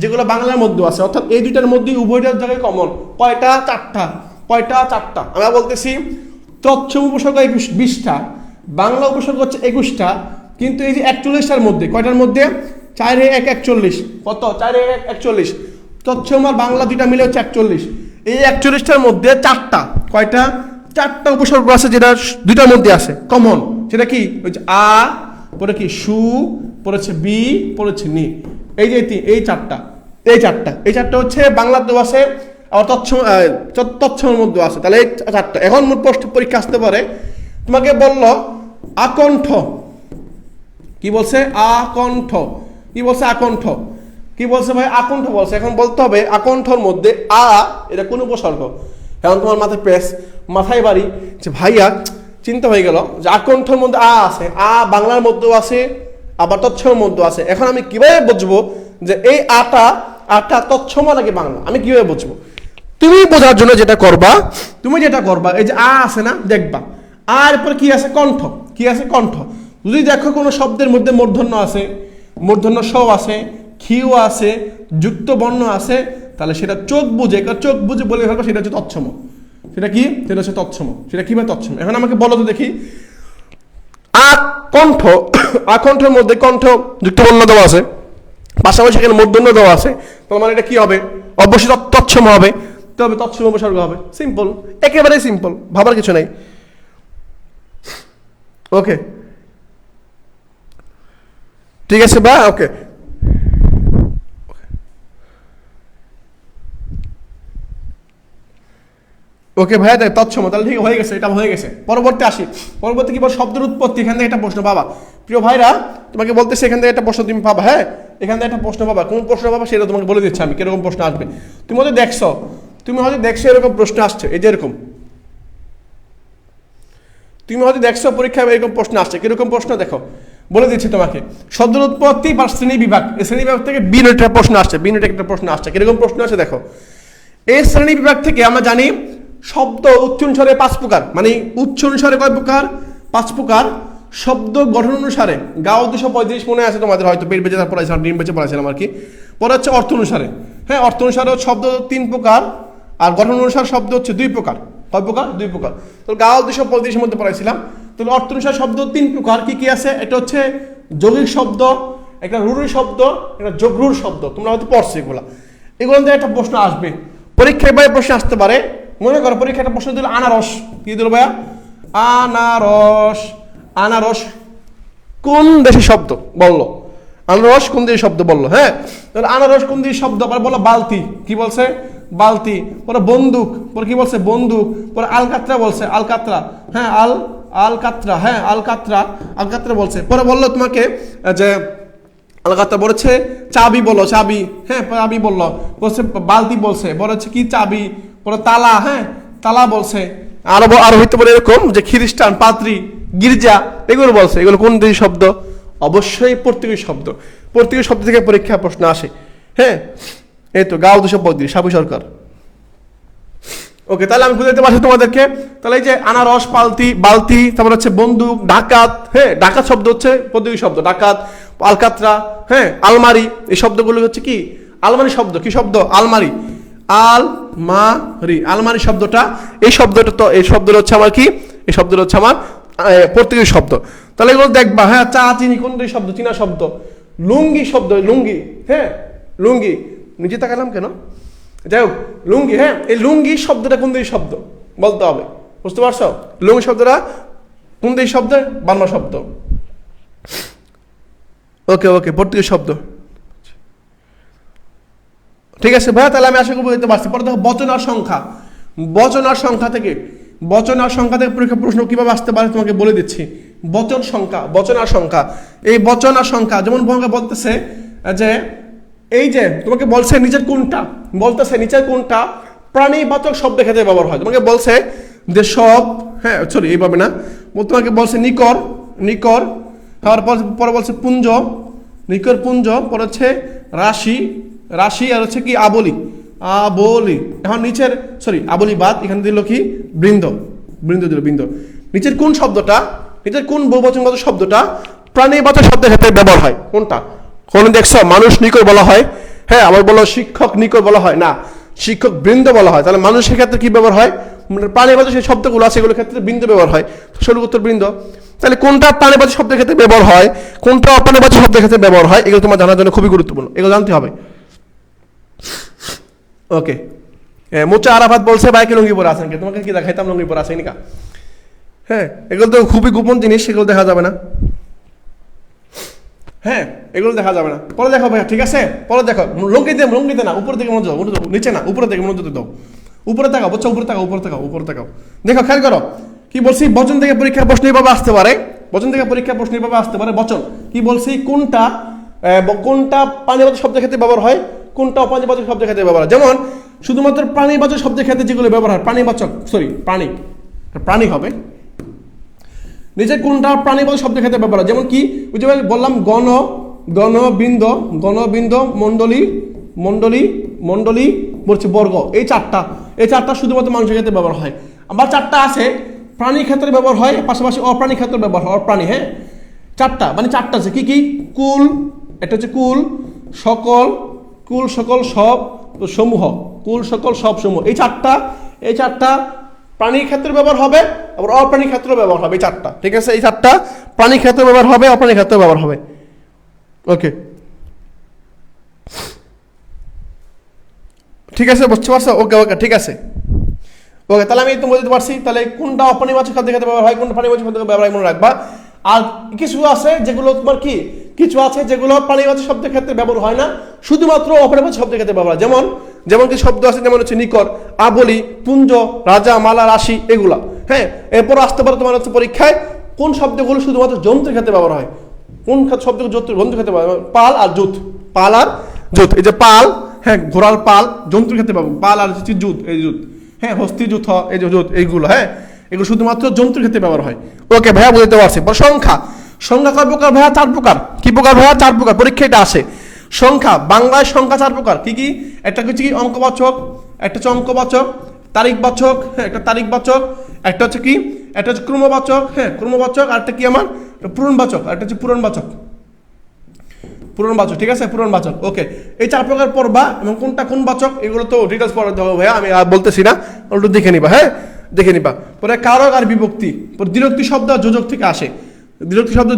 যেগুলো বাংলার মধ্যে আছে, অর্থাৎ এই দুইটার মধ্যে উভয়টার জায়গায় কমন। কয়টা? 4টা। কয়টা? 4টা। আমরা বলতেছি তৎসম উপসর্গ 20টা, বাংলা উপসর্গ হচ্ছে 21টা, কিন্তু এই যে 41টার মধ্যে, কয়টার মধ্যে? 4-1-41। কত? 4-1-41। তৎসম আর বাংলা দুইটা মিলে হচ্ছে 41। এই 41টার মধ্যে 4টা, কয়টা? 4টা উপসর্গ আছে যেটা দুইটার মধ্যে আছে কমন। সেটা কি? ওই যে আ, পরে কি সু, পড়েছে বি, পড়েছে নি। এই যে এই চারটা হচ্ছে বাংলাতেও আছে, আর তৎসমের মধ্যে আছে। তাহলে এই 4টা। এখন মোট পরীক্ষা আসতে পারে, তোমাকে বললো আকণ্ঠ, কি বলছে? আকণ্ঠ। কি বলছে? আকণ্ঠ। কি বলছে ভাই? আকণ্ঠ বলছে। এখন বলতে হবে আকণ্ঠর মধ্যে আ, এটা কোন উপসর্গ? এখন তোমার মাথায় বাড়ি যে ভাইয়া চিন্তা হয়ে গেল যে আকণ্ঠর মধ্যে আ আছে, আ বাংলার মধ্যেও আছে, আবার তৎসমের মধ্যে আছে। এখন আমি কিভাবে বুঝবো যে এই আটা তৎসম নাকি বাংলা? আমি কিভাবে বুঝবো? তুমি বোঝার জন্য যেটা করবা, এই যে আ আছে না, দেখবা আর পর কি আছে? কণ্ঠ। কি আছে? কণ্ঠ। যদি দেখো কোনো শব্দের মধ্যে মূর্ধন্য আছে, মূর্ধন্য স আছে, খিউ আছে, যুক্ত বর্ণ আছে, তাহলে সেটা চোখ বুঝে বলে ফেলবো সেটা হচ্ছে তৎসম। সেটা কি? সেটা হচ্ছে তৎসম। সেটা কিভাবে তৎসম? এখন আমাকে বলো তো দেখি। আকণ্ঠ, আকণ্ঠের মধ্যে কণ্ঠ যুক্ত বর্ণ দেওয়া আছে, পাশাপাশি এখানে মূর্ধন্য দেওয়া আছে, তার মানে এটা কি হবে? অবশ্যই তৎসম হবে, তবে তৎসম উপসর্গ হবে। সিম্পল, একেবারে সিম্পল, ভাবার কিছু নাই। ওকে, ঠিক আছে বা ওকে। ওকে ভাইয়া দেখ তৎসম, তাহলে ঠিক হয়ে গেছে, এটা হয়ে গেছে। পরবর্তী আসি, পরবর্তী কি বল, শব্দের উৎপত্তি। এখান থেকে একটা প্রশ্ন পাবা প্রিয় ভাইরা, তোমাকে বলতেছে এখান থেকে একটা প্রশ্ন তুমি পাবা। হ্যাঁ, এখান থেকে একটা প্রশ্ন পাবা, কোন প্রশ্ন পাবা সেটা তোমাকে বলে দিচ্ছি আমি, কিরকম প্রশ্ন আসবে। তুমি হয়তো দেখছো এরকম প্রশ্ন আসছে, এই যে এরকম, তুমি হয়তো দেখছো পরীক্ষায় এরকম প্রশ্ন আসছে। কিরকম প্রশ্ন দেখো, বলে দিচ্ছি তোমাকে। শব্দের উৎপত্তি বা শ্রেণী বিভাগ, এই শ্রেণী বিভাগ থেকে বিনোটা প্রশ্ন আসছে, বিনোটা একটা প্রশ্ন আসছে। কিরকম প্রশ্ন আছে দেখো, এই শ্রেণী বিভাগ থেকে আমরা জানি শব্দ উচ্চ অনুসারে 5 প্রকার, মানে উচ্চ অনুসারে কয় প্রকার, 5 প্রকার। শব্দ গঠন অনুসারে গাও 235 মনে আছে তোমাদের, হয়তো পেট বেঁচে পড়াইছিলাম, ডিম বেঁচে পড়াইছিলাম আর কি। পরে হচ্ছে অর্থ অনুসারে, হ্যাঁ অর্থ অনুসারে শব্দ 3 প্রকার, আর গঠন অনুসারে শব্দ হচ্ছে 2 প্রকার। কয় প্রকার? 2 প্রকার। তো গাও 235 মধ্যে পড়াইছিলাম। তো অর্থ অনুসারে শব্দ 3 প্রকার, কি কি আছে? এটা হচ্ছে যৌগিক শব্দ, একটা রূঢ় শব্দ, একটা যোগরূঢ় শব্দ। তোমরা হয়তো পড়ছো এগুলো, এগুলো থেকে একটা প্রশ্ন আসবে পরীক্ষায়, ভাই প্রশ্ন আসতে পারে। মনে করো পরীক্ষায় একটা প্রশ্ন দিল আনারস, কি দিল ভাইয়া? আনারস। আনারস কোন দেশের শব্দ বললো? আনারস কোন দেশের শব্দ বললো? হ্যাঁ, তাহলে আনারস কোন দেশের শব্দ? আবার বলো বালতি, কি বলছে? বালতি। পরে বন্দুক, পরে কি বলছে? বন্দুক। পরে আলকাতরা বলছে, আলকাতরা। হ্যাঁ আলকাতরা, হ্যাঁ আলকাতরা, আলকাতরা বলছে। পরে বললো তোমাকে যে আলকাতরা বলেছে চাবি, বলো চাবি। হ্যাঁ চাবি বললো, বলছে বালতি বলছে, বলে হচ্ছে কি চাবি। পরে তালা, হ্যাঁ তালা বলছে। আরো হইতে পারে এরকম যে খ্রিস্টান, পাদ্রী, গির্জা, এগুলো বলছে। এগুলো কোন দেশের শব্দ? অবশ্যই পর্তুগিজ শব্দ। পর্তুগিজ শব্দ থেকে পরীক্ষা প্রশ্ন আসে। হ্যাঁ, এই তো গাও 235, সাবু সরকার। ওকে, তাহলে আমি বুঝাতে পারছি তোমাদেরকে। তাহলে এই যে আনারস, বালতি, তারপর হচ্ছে বন্দুক, ডাকাত। হ্যাঁ, ডাকাত শব্দ হচ্ছে পর্তুগিজ শব্দ, ডাকাত। আলকাতরা, হ্যাঁ আলমারি, এই শব্দগুলো হচ্ছে কি? আলমারি শব্দ। কি শব্দ? আলমারি। আলমারি, আলমারি শব্দটা, এই শব্দটা তো, এই শব্দটা হচ্ছে আমার কি? এই শব্দটা হচ্ছে আমার পর্তুগিজ শব্দ। তাহলে এগুলো দেখবা। হ্যাঁ, চা চিনি কোন দেশের শব্দ? চীনা শব্দ। লুঙ্গি শব্দ, লুঙ্গি। হ্যাঁ লুঙ্গি, নিজে তাকালাম কেন? যাই হোক, লুঙ্গি। হ্যাঁ, এই লুঙ্গি শব্দটা কোন দেশের শব্দ বলতে হবে, বুঝতে পারছো? লুঙ্গি শব্দটা কোন দেশের শব্দ? বাংলা শব্দ। ওকে ওকে, পর্তুগিজ শব্দ। ঠিক আছে ভাইয়া, তাহলে আমি আশা করি বুঝতে পারছি। পরে দেখো বচন আর সংখ্যা। বচন আর সংখ্যা থেকে পরীক্ষা প্রশ্ন কিভাবে আসতে পারে তোমাকে বলে দিচ্ছি। বচন সংখ্যা, বচন আর সংখ্যা। এই বচন আর সংখ্যা যেমন বলতেছে যে এই যে তোমাকে বলছে নিচের কোনটা, বলতেছে নিচের কোনটা প্রাণীবাচক শব্দের ক্ষেত্রে ব্যবহার হয়। তোমাকে বলছে যে সব, হ্যাঁ সরি এইভাবে না, তোমাকে বলছে নিকর, নিকর। পরে বলছে পুঞ্জ, নিকর পুঞ্জ। পরে হচ্ছে রাশি, রাশি। আর হচ্ছে কি? আবলি, আবলি। এখন নিচের, সরি আবলি বাদ, এখানে দিল কি? বৃন্দ, বৃন্দ দিল, বৃন্দ। নিচের কোন শব্দটা, নিচের কোন বহুবচনবাচক শব্দটা প্রাণীবাচক শব্দের ক্ষেত্রে ব্যবহার হয়? কোনটা? কোন দেখছো? মানুষ নিকর বলা হয়। হ্যাঁ, আবার বলো শিক্ষক নিকর বলা হয় না, শিক্ষক বৃন্দ বলা হয়। তাহলে মানুষের ক্ষেত্রে কি ব্যবহার হয়? প্রাণীবাচক যে শব্দগুলো আছে সেগুলোর ক্ষেত্রে বৃন্দ ব্যবহার হয়। সঠিক উত্তর বৃন্দ। তাহলে কোনটা প্রাণীবাচক শব্দের ক্ষেত্রে ব্যবহার হয়, কোনটা অপ্রাণীবাচক শব্দের ক্ষেত্রে ব্যবহার হয়, এগুলো তোমার জানার জন্য খুবই গুরুত্বপূর্ণ, এগুলো জানতে হবে। ওকে, মোচা আরাফাত বলছে বাইকে লুঙ্গি পরে আছেন, তোমাকে কি দেখাইতাম লুঙ্গি পরে আসেনি কা? হ্যাঁ, এগুলো তো খুবই গোপন জিনিস, সেগুলো দেখা যাবে না। হ্যাঁ, এগুলো দেখা যাবে না। পরে দেখো ভাইয়া, ঠিক আছে? পরে দেখো, লুঙ্গিতে না, উপর দিকে মনোযোগ, নিচে না, উপরের দিকে মনোযোগ দাও। উপরে তাকাও, বুঝছো? উপরে তাকাও, উপরে তাকাও, উপরে তাকাও। দেখো, খেয়াল করো কি বলছি। বচন থেকে পরীক্ষা প্রশ্ন এইভাবে আসতে পারে, বচন থেকে পরীক্ষা প্রশ্ন এইভাবে আসতে পারে। বচন কি বলছি? কোনটা প্রাণীবাচক শব্দের ক্ষেত্রে ব্যবহার হয়, কোনটা অপ্রাণীবাচক শব্দের ক্ষেত্রে ব্যবহার হয়। যেমন শুধুমাত্র প্রাণীবাচক শব্দের ক্ষেত্রে যেগুলো ব্যবহার হয়, প্রাণীবাচক, সরি প্রাণী হবে। নিচের কোনটা প্রাণীবাচক শব্দের ক্ষেত্রে ব্যবহার হয়? যেমন কি বুঝতে বললাম, গণ, গণবৃন্দ, গণবৃন্দ, মণ্ডলী, মণ্ডলী, মণ্ডলী, বলছে বর্গ। এই চারটা শুধুমাত্র মানুষের ক্ষেত্রে ব্যবহার হয়। আবার 4টা আছে প্রাণীর ক্ষেত্রে ব্যবহার হয়, পাশাপাশি অপ্রাণীর ক্ষেত্রে ব্যবহার হয়। অপ্রাণী, হ্যাঁ 4টা, মানে 4টা আছে কি কি? কুল, এটা হচ্ছে কুল, সকল, কুল সকল সব সমূহ, কুল সকল সব সমূহ। এই চারটা প্রাণীর ক্ষেত্রে ব্যবহার হবে, আবার অপ্রাণীর ক্ষেত্রে ব্যবহার হবে। এই 4টা, ঠিক আছে? এই 4টা প্রাণীর ক্ষেত্রে ব্যবহার হবে, অপ্রাণীর ক্ষেত্রে ব্যবহার হবে। ওকে, ঠিক আছে, বুঝতে পারছো? ওকে ওকে, ঠিক আছে। ওকে, তাহলে আমি তুমি বুঝতে পারছি। তাহলে কোনটা অপ্রাণীবাচক শব্দের ক্ষেত্রে ব্যবহার হয়, কোনটা প্রাণীবাচক শব্দের ব্যবহার হয়, মনে রাখবা। আর কিছু আছে যেগুলো তোমার কি, কিছু আছে যেগুলো প্রাণীবাচক শব্দের ক্ষেত্রে ব্যবহার হয় না, শুধুমাত্র অপ্রাণীবাচক শব্দের ক্ষেত্রে ব্যবহার হয়। যেমন যেমন কি শব্দ আছে, যেমন হচ্ছে নিকর, আবলি, পুঞ্জ, রাজা, মালা, রাশি, এগুলা। হ্যাঁ, এরপর আসতে পারে তোমার হচ্ছে পরীক্ষায় কোন শব্দগুলো শুধুমাত্র যন্ত্রের ক্ষেত্রে ব্যবহার হয়, কোন শব্দ যন্ত্রের ক্ষেত্রে ব্যবহার হয়? পাল আর জুত, পাল আর জুত। এই যে পাল, হ্যাঁ, ঘোড়ার পাল যন্ত্রের ক্ষেত্রে পাবো, পাল আর হচ্ছে জুত, এই জুত, হ্যাঁ, হস্তি জুত, এই যে জুত, এইগুলো, হ্যাঁ, এগুলো শুধুমাত্র যন্ত্রের ক্ষেত্রে ব্যবহার হয়। ওকে ভাইয়া, বুঝতে পারছি। সংখ্যা, সংখ্যা কয় প্রকার ভাইয়া? 4 প্রকার। কি প্রকার ভাইয়া? 4 প্রকার। পরীক্ষা এটা আসে। সংখ্যা, বাংলায় সংখ্যা 4 প্রকার। কি কি? একটা হচ্ছে কি অঙ্কবাচক, একটা হচ্ছে অঙ্কবাচক, তারিখবাচক, হ্যাঁ, একটা তারিখবাচক, একটা হচ্ছে কি, একটা হচ্ছে ক্রমবাচক, হ্যাঁ, ক্রমবাচক, আর একটা কি আমার পূরণবাচক, আর একটা হচ্ছে পূরণবাচক, পূরণবাচক, ঠিক আছে, পূরণবাচক। ওকে, এই 4 প্রকার পড়বা, এবং কোনটা কোন বাচক এগুলো তো ডিটেলস পড়া দেবো ভাইয়া, আমি আর বলতেছি না, একটু দেখে নিবা, হ্যাঁ, দেখে নিবা। পরে কারক আর বিভক্তি, দ্বিরক্তি শব্দ আর যোজক থেকে আসে। দ্বিরক্তি শব্দ,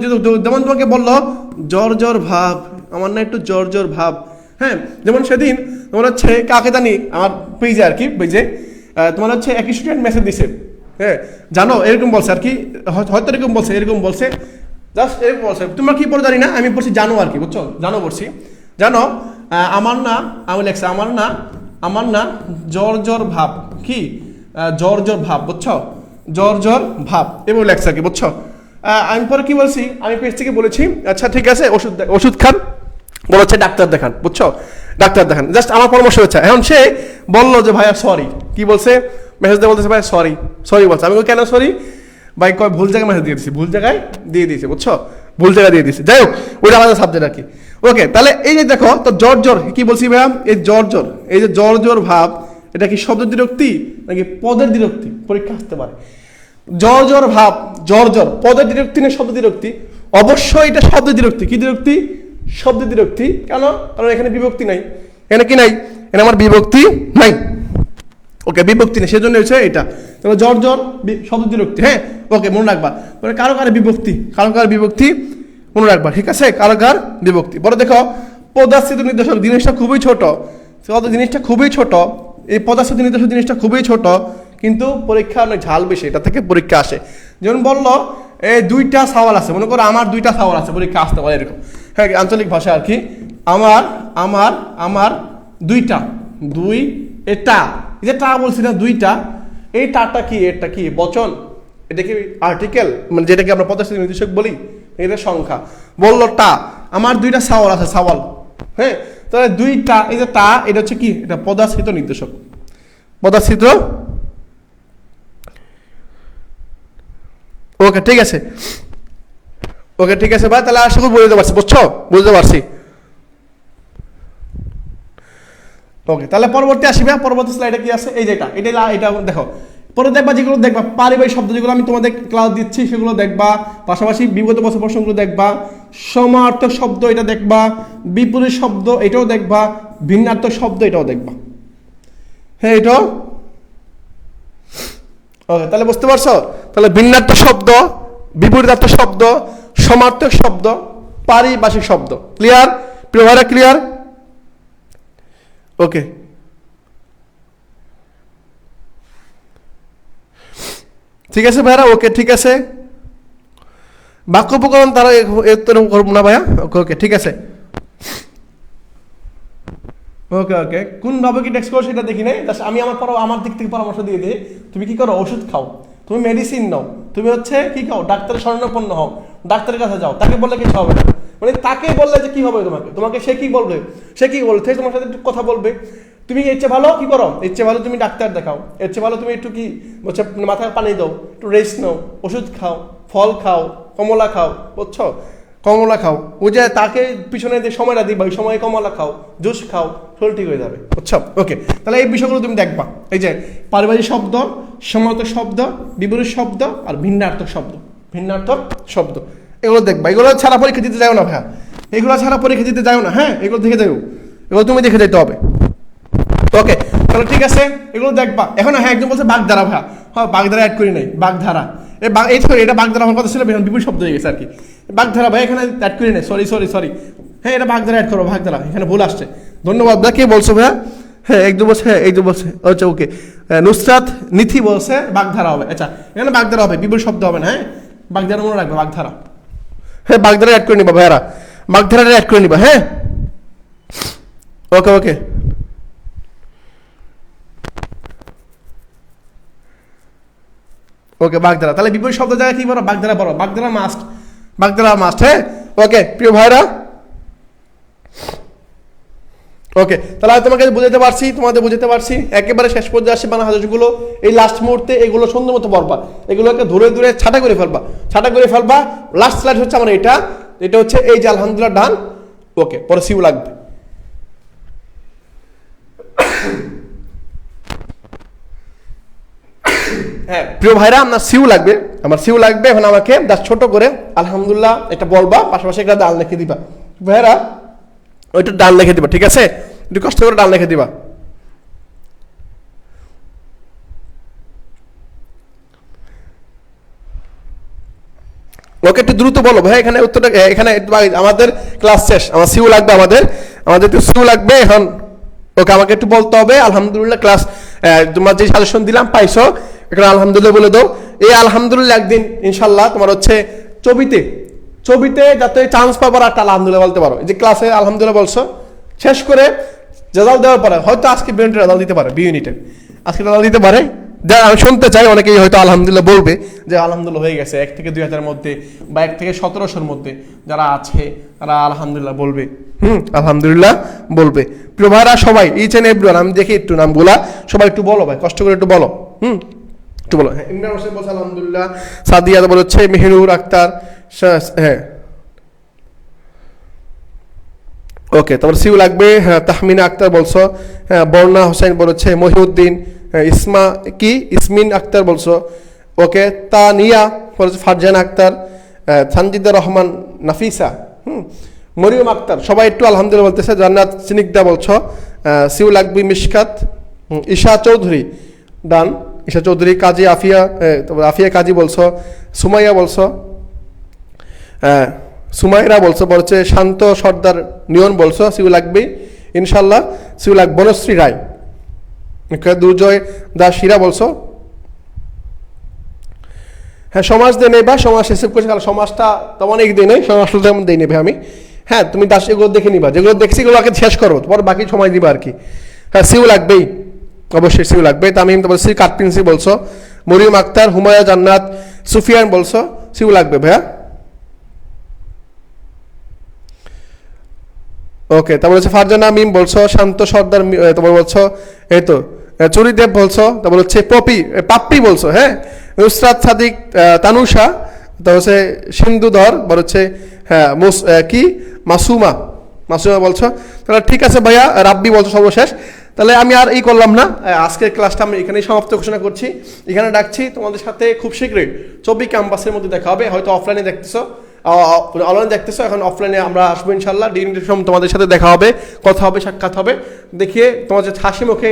যেমন তোমাকে বললো জ্বর জ্বর ভাব, আমার না একটু জ্বর জ্বর ভাব, হ্যাঁ, যেমন সেদিন তোমার হচ্ছে কাকে জানি আমার পেজে আর কি, পেজে তোমার হচ্ছে এক স্টুডেন্ট মেসেজ দিছে, হ্যাঁ, জানো এরকম বলছে আর কি, হয়তো এরকম বলছে, এরকম বলছে, জাস্ট এরকম বলছে, তোমার কি পড়ে জানি না, আমি পড়ছি জানো আর কি, বুঝছো, জানো পড়ছি, জানো আমার না, আমি লেখছি আমার না জ্বর জ্বর ভাব, কি জ্বর জ্বর ভাব, বুঝছো, জ্বর জ্বর ভাব, এবার লেখছে আর কি, বুঝছো। আমি পরে কি বলছি, আমি পেজ থেকে বলেছি আচ্ছা ঠিক আছে ওষুধ খান, বলেছে ডাক্তার দেখান, বুঝছো, ডাক্তার দেখান, জাস্ট আমার পরামর্শ হচ্ছে। এখন সে বললো যে ভাইয়া সরি, কি বলছে, মেসেজ দিয়ে বলতেছে ভাই সরি, সরি বলছে। আমি কেন সরি ভাই, কয় ভুল জায়গায় মেসেজ দিয়ে দিচ্ছি, ভুল জায়গায় দিয়ে দিয়েছে, বুঝছো, ভুল জায়গায় দিয়ে দিয়েছে। যাই হোক, ওইটা আমাদের সাবজেক্ট আর কি। ওকে, তাহলে এই যে দেখো তো জ্বর জ্বর কি বলছি ভাইয়া, এই জ্বর জ্বর, এই যে জ্বর জ্বর ভাব, এটা কি শব্দ দ্বিরক্তি নাকি পদের দ্বিরক্তি? পরীক্ষা আসতে পারে। জ্বর জ্বর ভাব, জ্বর জ্বর পদের দ্বিরক্তি না শব্দ দ্বিরক্তি? অবশ্যই এটা শব্দ দ্বিরক্তি। কি দ্বিরক্তি? শব্দ দ্বিরক্তি। কেন? কারণ এখানে বিভক্তি নাই, এখানে কি নাই, এখানে আমার বিভক্তি নাই। ওকে, বিভক্তি নেই, সেজন্য হচ্ছে এটা। তাহলে জ্বর জ্বর শব্দ দ্বিরক্তি, হ্যাঁ, ওকে, মনে রাখবা। কারকার বিভক্তি, কারকার বিভক্তি মনে রাখবা, ঠিক আছে, কারকার বিভক্তি। বড় দেখো পদাশ্রিত নির্দেশক জিনিসটা খুবই ছোট, জিনিসটা খুবই ছোট, এই পদাশ্রিত নির্দেশক জিনিসটা খুবই ছোট, কিন্তু পরীক্ষা অনেক ঝাল বেশি, এটা থেকে পরীক্ষা আসে। যেমন বললো এই 2টা সওয়াল আছে, মনে করো আমার 2টা সওয়াল আছে, পরীক্ষা আসতে পারে এরকম, হ্যাঁ, আঞ্চলিক ভাষা আর কি। আমার 2টা, দুই, এটা এই যে টা বলছি না 2টা, এই টাটা কি, এটা কি বচন, এটা কি আর্টিকেল, মানে যেটাকে আমরা পদাশ্রিত নির্দেশক বলি, এটা সংখ্যা। বললো টা, আমার 2টা সওয়াল আছে, সওয়াল, হ্যাঁ, তাহলে 2টা, এই যে টা, এটা হচ্ছে কি, এটা পদাশ্রিত নির্দেশক, পদাশ্রিত। ওকে, ঠিক আছে, ওকে, ঠিক আছে ভাই, তাহলে আশা করি বুঝতে পারছি, বুঝছো, বুঝতে পারছি। ওকে, তাহলে পরবর্তী আসি ভাই, পরবর্তী স্লাইডে কি আছে, এই যেটা, এটা দেখো, পরে দেখবা যেগুলো দেখবা পারিবারিক শব্দ যেগুলো আমি তোমাদের ক্লাস দিচ্ছি সেগুলো দেখবা, পাশাপাশি বিগত বছর প্রশ্নগুলো দেখবা, সমার্থক শব্দ এটা দেখবা, বিপরীত শব্দ এটাও দেখবা, ভিন্নার্থক শব্দ এটাও দেখবা, হ্যাঁ, এটাও। ওকে, তাহলে বুঝতে পারছো, তাহলে ভিন্নার্থক শব্দ, বিপরীতার্থক শব্দ, সমার্থক শব্দ, পারিভাষিক শব্দ। ক্লিয়ার প্রিয় ভাইরা, ক্লিয়ার? ওকে, ঠিক আছে ভাইরা, ওকে, ঠিক আছে। বাক্য উপকরণ তারা এরকম করবো না ভাইয়া, ওকে, ওকে, ঠিক আছে, ওকে, ওকে, কোন ভাবে কি টেক্সট করো সেটা দেখি নাই, আমি আমার দিক থেকে পরামর্শ দিয়ে দিই। তুমি কি করো, ওষুধ খাও, তুমি মেডিসিন নাও, তুমি হচ্ছে কি খাও, ডাক্তারের শরণাপন্ন হও, ডাক্তারের কাছে যাও, তাকে বললে কিছু হবে না, মানে তাকে বললে যে কি হবে, তোমাকে সে কি বলবে, তোমার সাথে কথা বলবে, তুমি এর চেয়ে ভালো কি করো, এর চেয়ে ভালো তুমি ডাক্তার দেখাও, এর চেয়ে ভালো তুমি একটু কি বলছে মাথায় পানি দাও, একটু রেস্ট নাও, ওষুধ খাও, ফল খাও, কমলা খাও, বুঝছো, কমলা খাও, ওই যে তাকে পিছনে যে সময়টা দিবা ওই সময় কমলা খাও, জুস খাও, শরীর ঠিক হয়ে যাবে, বুঝছো। ওকে, তাহলে এই বিষয়গুলো তুমি দেখবা, এই যে পারিবারিক শব্দ, সমার্থক শব্দ, বিপরীত শব্দ আর ভিন্নার্থক শব্দ, এগুলো দেখবা। এগুলো ছাড়া পরীক্ষা দিতে যাও না ভাইয়া, এগুলো ছাড়া পরীক্ষা দিতে যাও না, হ্যাঁ, এগুলো দেখে যাও, এগুলো তুমি দেখে যেতে হবে। ওকে, তাহলে ঠিক আছে, এগুলো দেখবা। এখন হ্যাঁ, একজন বলছে বাগধারা ভাইয়া, হ্যাঁ, বাগধারা অ্যাড করি নাই, বাগধারা, এটা বাগধারা আমার কথা ছিল, বিপরীত শব্দ হয়ে গেছে আর কি, বাগধারা ভাই এখানে অ্যাড করি নাই, সরি, হ্যাঁ, এটা বাগধারা অ্যাড করো, বাগধারা, এখানে ভুল আসছে, ধন্যবাদ ভাই। কে বলছো ভাইয়া? হ্যাঁ, একদম বলছে, হ্যাঁ, একদম বলছে, আচ্ছা, ওকে, নুসরাত নিথি বলছে বাগধারা হবে, আচ্ছা, এখানে বাগধারা হবে, বিপরীত শব্দ হবে না, হ্যাঁ, বাগধারা মনে রাখবে, বাগধারা, হ্যাঁ, বাগধারা অ্যাড করে নিবা ভাইয়ারা, বাগধারা অ্যাড করে নিবা, হ্যাঁ, ওকে, ওকে, ওকে বাগধারা, তাহলে বিপরীত শব্দ জায়গায় কি বলো? বাগধারা বলো, বাগধারা মাস্ট, বাগধারা মাস্ট। হ্যাঁ ওকে প্রিয় ভাইরা, ওকে তাহলে আমি তোমাকে বুঝাতে পারছি, তোমাদের বুঝাতে পারছি। একেবারে শেষ পর্যায়ে আসছে বাংলা হাদিসগুলো, এই লাস্ট মুহূর্তে এগুলো সুন্দর মতো পড়বা, এগুলোকে ধরে ধরে ছাটা করে ফেলবা, ছাটা করে ফেলবা। লাস্ট স্লাইড হচ্ছে আমার এটা, এটা হচ্ছে এই যে আলহামদুলিল্লাহ ডান। ওকে পরে সিউ লাগবে। হ্যাঁ প্রিয় ভাইরা, আমার সিউ লাগবে, আমার সিউ লাগবে। এখন আমাকে জাস্ট ছোট করে আলহামদুলিল্লাহ এটা বলবা, পাশাপাশি একটা ডান লিখে দিবা ভাইরা, ওইটা ডান লিখে দিবা, ঠিক আছে? একটু কষ্ট করে ডান লিখে দিবা। ওকে একটু দ্রুত বলো ভাই, এখানে উত্তরটা এখানে আমাদের ক্লাস শেষ, আমার সিউ লাগবে, আমাদের একটু সিউ লাগবে এখন। ওকে আমাকে একটু বলতে হবে আলহামদুলিল্লাহ, ক্লাস তোমার যে সাজেশন দিলাম পাইছো, এখানে আলহামদুলিল্লাহ বলে দাও। এই আলহামদুলিল্লাহ একদিন ইনশাল্লাহ তোমার হচ্ছে ছবিতে যাতে চান্স পাবার একটা আলহামদুলিল্লাহ বলতে পারো। এই যে ক্লাসে আলহামদুলিল্লাহ বলছো, শেষ করে রেজাল্ট দেওয়ার পরে হয়তো আজকে বিউনিটের রেজাল্ট দিতে পারে, বি ইউনিটের আজকে রেজাল্ট দিতে পারে। যা আমি শুনতে চাই, অনেকেই হয়তো আলহামদুলিল্লাহ বলবে যে আলহামদুলিল্লাহ হয়ে গেছে 1 থেকে 2000 মধ্যে বা 1 থেকে 1700 মধ্যে যারা আছে তারা আলহামদুলিল্লাহ বলবে। আলহামদুলিল্লাহ বলবে। প্রিয় ভাইরা সবাই, ইচ এন্ড এভরিওয়ান, আমি দেখি একটু নামগুলা, সবাই একটু বলো ভাই, কষ্ট করে একটু বলো। একটু বলো। হ্যাঁ ইমরান হোসেন বলছে আলহামদুলিল্লাহ, সাদিয়া বলছে, মেহনুর আক্তার, হ্যাঁ ওকে তারপর সিউ লাগবে। হ্যাঁ তাহমিনা আক্তার বলছো, হ্যাঁ বর্ণা হোসেন বলেছে, মহিউদ্দিন, ইসমিন আক্তার বলছো, ওকে তানিয়া বলছে, ফারজানা আক্তার, সানজিদা রহমান, নাফিসা, মরিয়ম আক্তার, সবাই একটু আলহামদুলিল্লাহ বলতেছে। জান্নাত সিনিকদা বলছো, সিউ লাগবে। মিশকাত, ঈশা চৌধুরী ডান, ঈশা চৌধুরী, কাজী আফিয়া কাজী বলছো, সুমাইয়া বলছো, সুমাইরা বলছে, শান্ত সর্দার নিয়ন বলছো, সিউ লাগবে ইনশাল্লাহ। সিউ লাগবে। বনশ্রী রায়, দুর্জয় দাস শিরা বলছো, হ্যাঁ সমাজ দিয়ে নেই বা সমাজ রিসিভ করছি, কারণ সমাজটা তো অনেক দিই নেই, সমাজটা তেমন দিই নেবে আমি। হ্যাঁ তুমি দাস এগুলো দেখে নিবা, যেগুলো দেখছি এগুলো আগে শেষ করো, পরে বাকি সময় দিবা আর কি। হ্যাঁ সিউ লাগবেই, অবশ্যই সিউ লাগবে। তামিম বলছি, কাঠপিনসি বলছো, মরিয়ম আক্তার, হুমায়া জান্নাত, সুফিয়ান বলছো, সিউ লাগবে ভাইয়া। ওকে তারপর হচ্ছে ফারজানা মিম বলছো, শান্ত সর্দার তারপর বলছো, এই তো চুরিদেব বলছো, তারপর হচ্ছে পাপ্পি বলছো, হ্যাঁ নুসরাত সাদিক, তানুষা, তারপর হচ্ছে সিন্ধুধর, বল হচ্ছে হ্যাঁ মাসুমা বলছো। তাহলে ঠিক আছে ভাইয়া। রাব্বি বলছো সর্বশেষ। তাহলে আমি আর এই করলাম না, আজকের ক্লাসটা আমি এখানেই সমাপ্ত ঘোষণা করছি, এখানে ডাকছি। তোমাদের সাথে খুব শীঘ্রই 24 ক্যাম্পাসের মধ্যে দেখা হবে, হয়তো অফলাইনে দেখতেছো, অনলাইনে দেখতেছো, এখন অফলাইনে আমরা আসবো ইনশাল্লাহ। তোমাদের সাথে দেখা হবে, কথা হবে, সাক্ষাৎ হবে, দেখিয়ে তোমার যে হাসি মুখে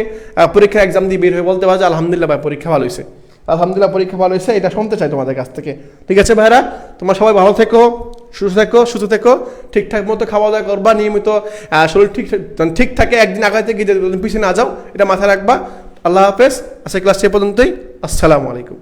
পরীক্ষা এক্সাম দিয়ে বের হয়ে বলতে পারো যে আলহামদুলিল্লাহ ভাই পরীক্ষা ভালো হয়েছে, আলহামদুলিল্লাহ পরীক্ষা ভালো হয়েছে, এটা শুনতে চাই তোমাদের কাছ থেকে। ঠিক আছে ভাইরা, তোমরা সবাই ভালো থেকো, সুস্থ থেকো, ঠিকঠাক মতো খাওয়া দাওয়া করবা, নিয়মিত শরীর ঠিক থাকে, একদিন আগাতে গিয়ে পিছিয়ে না যাও, এটা মাথায় রাখবা। আল্লাহ হাফেজ। আজকে ক্লাস এ পর্যন্তই। আসসালামু আলাইকুম।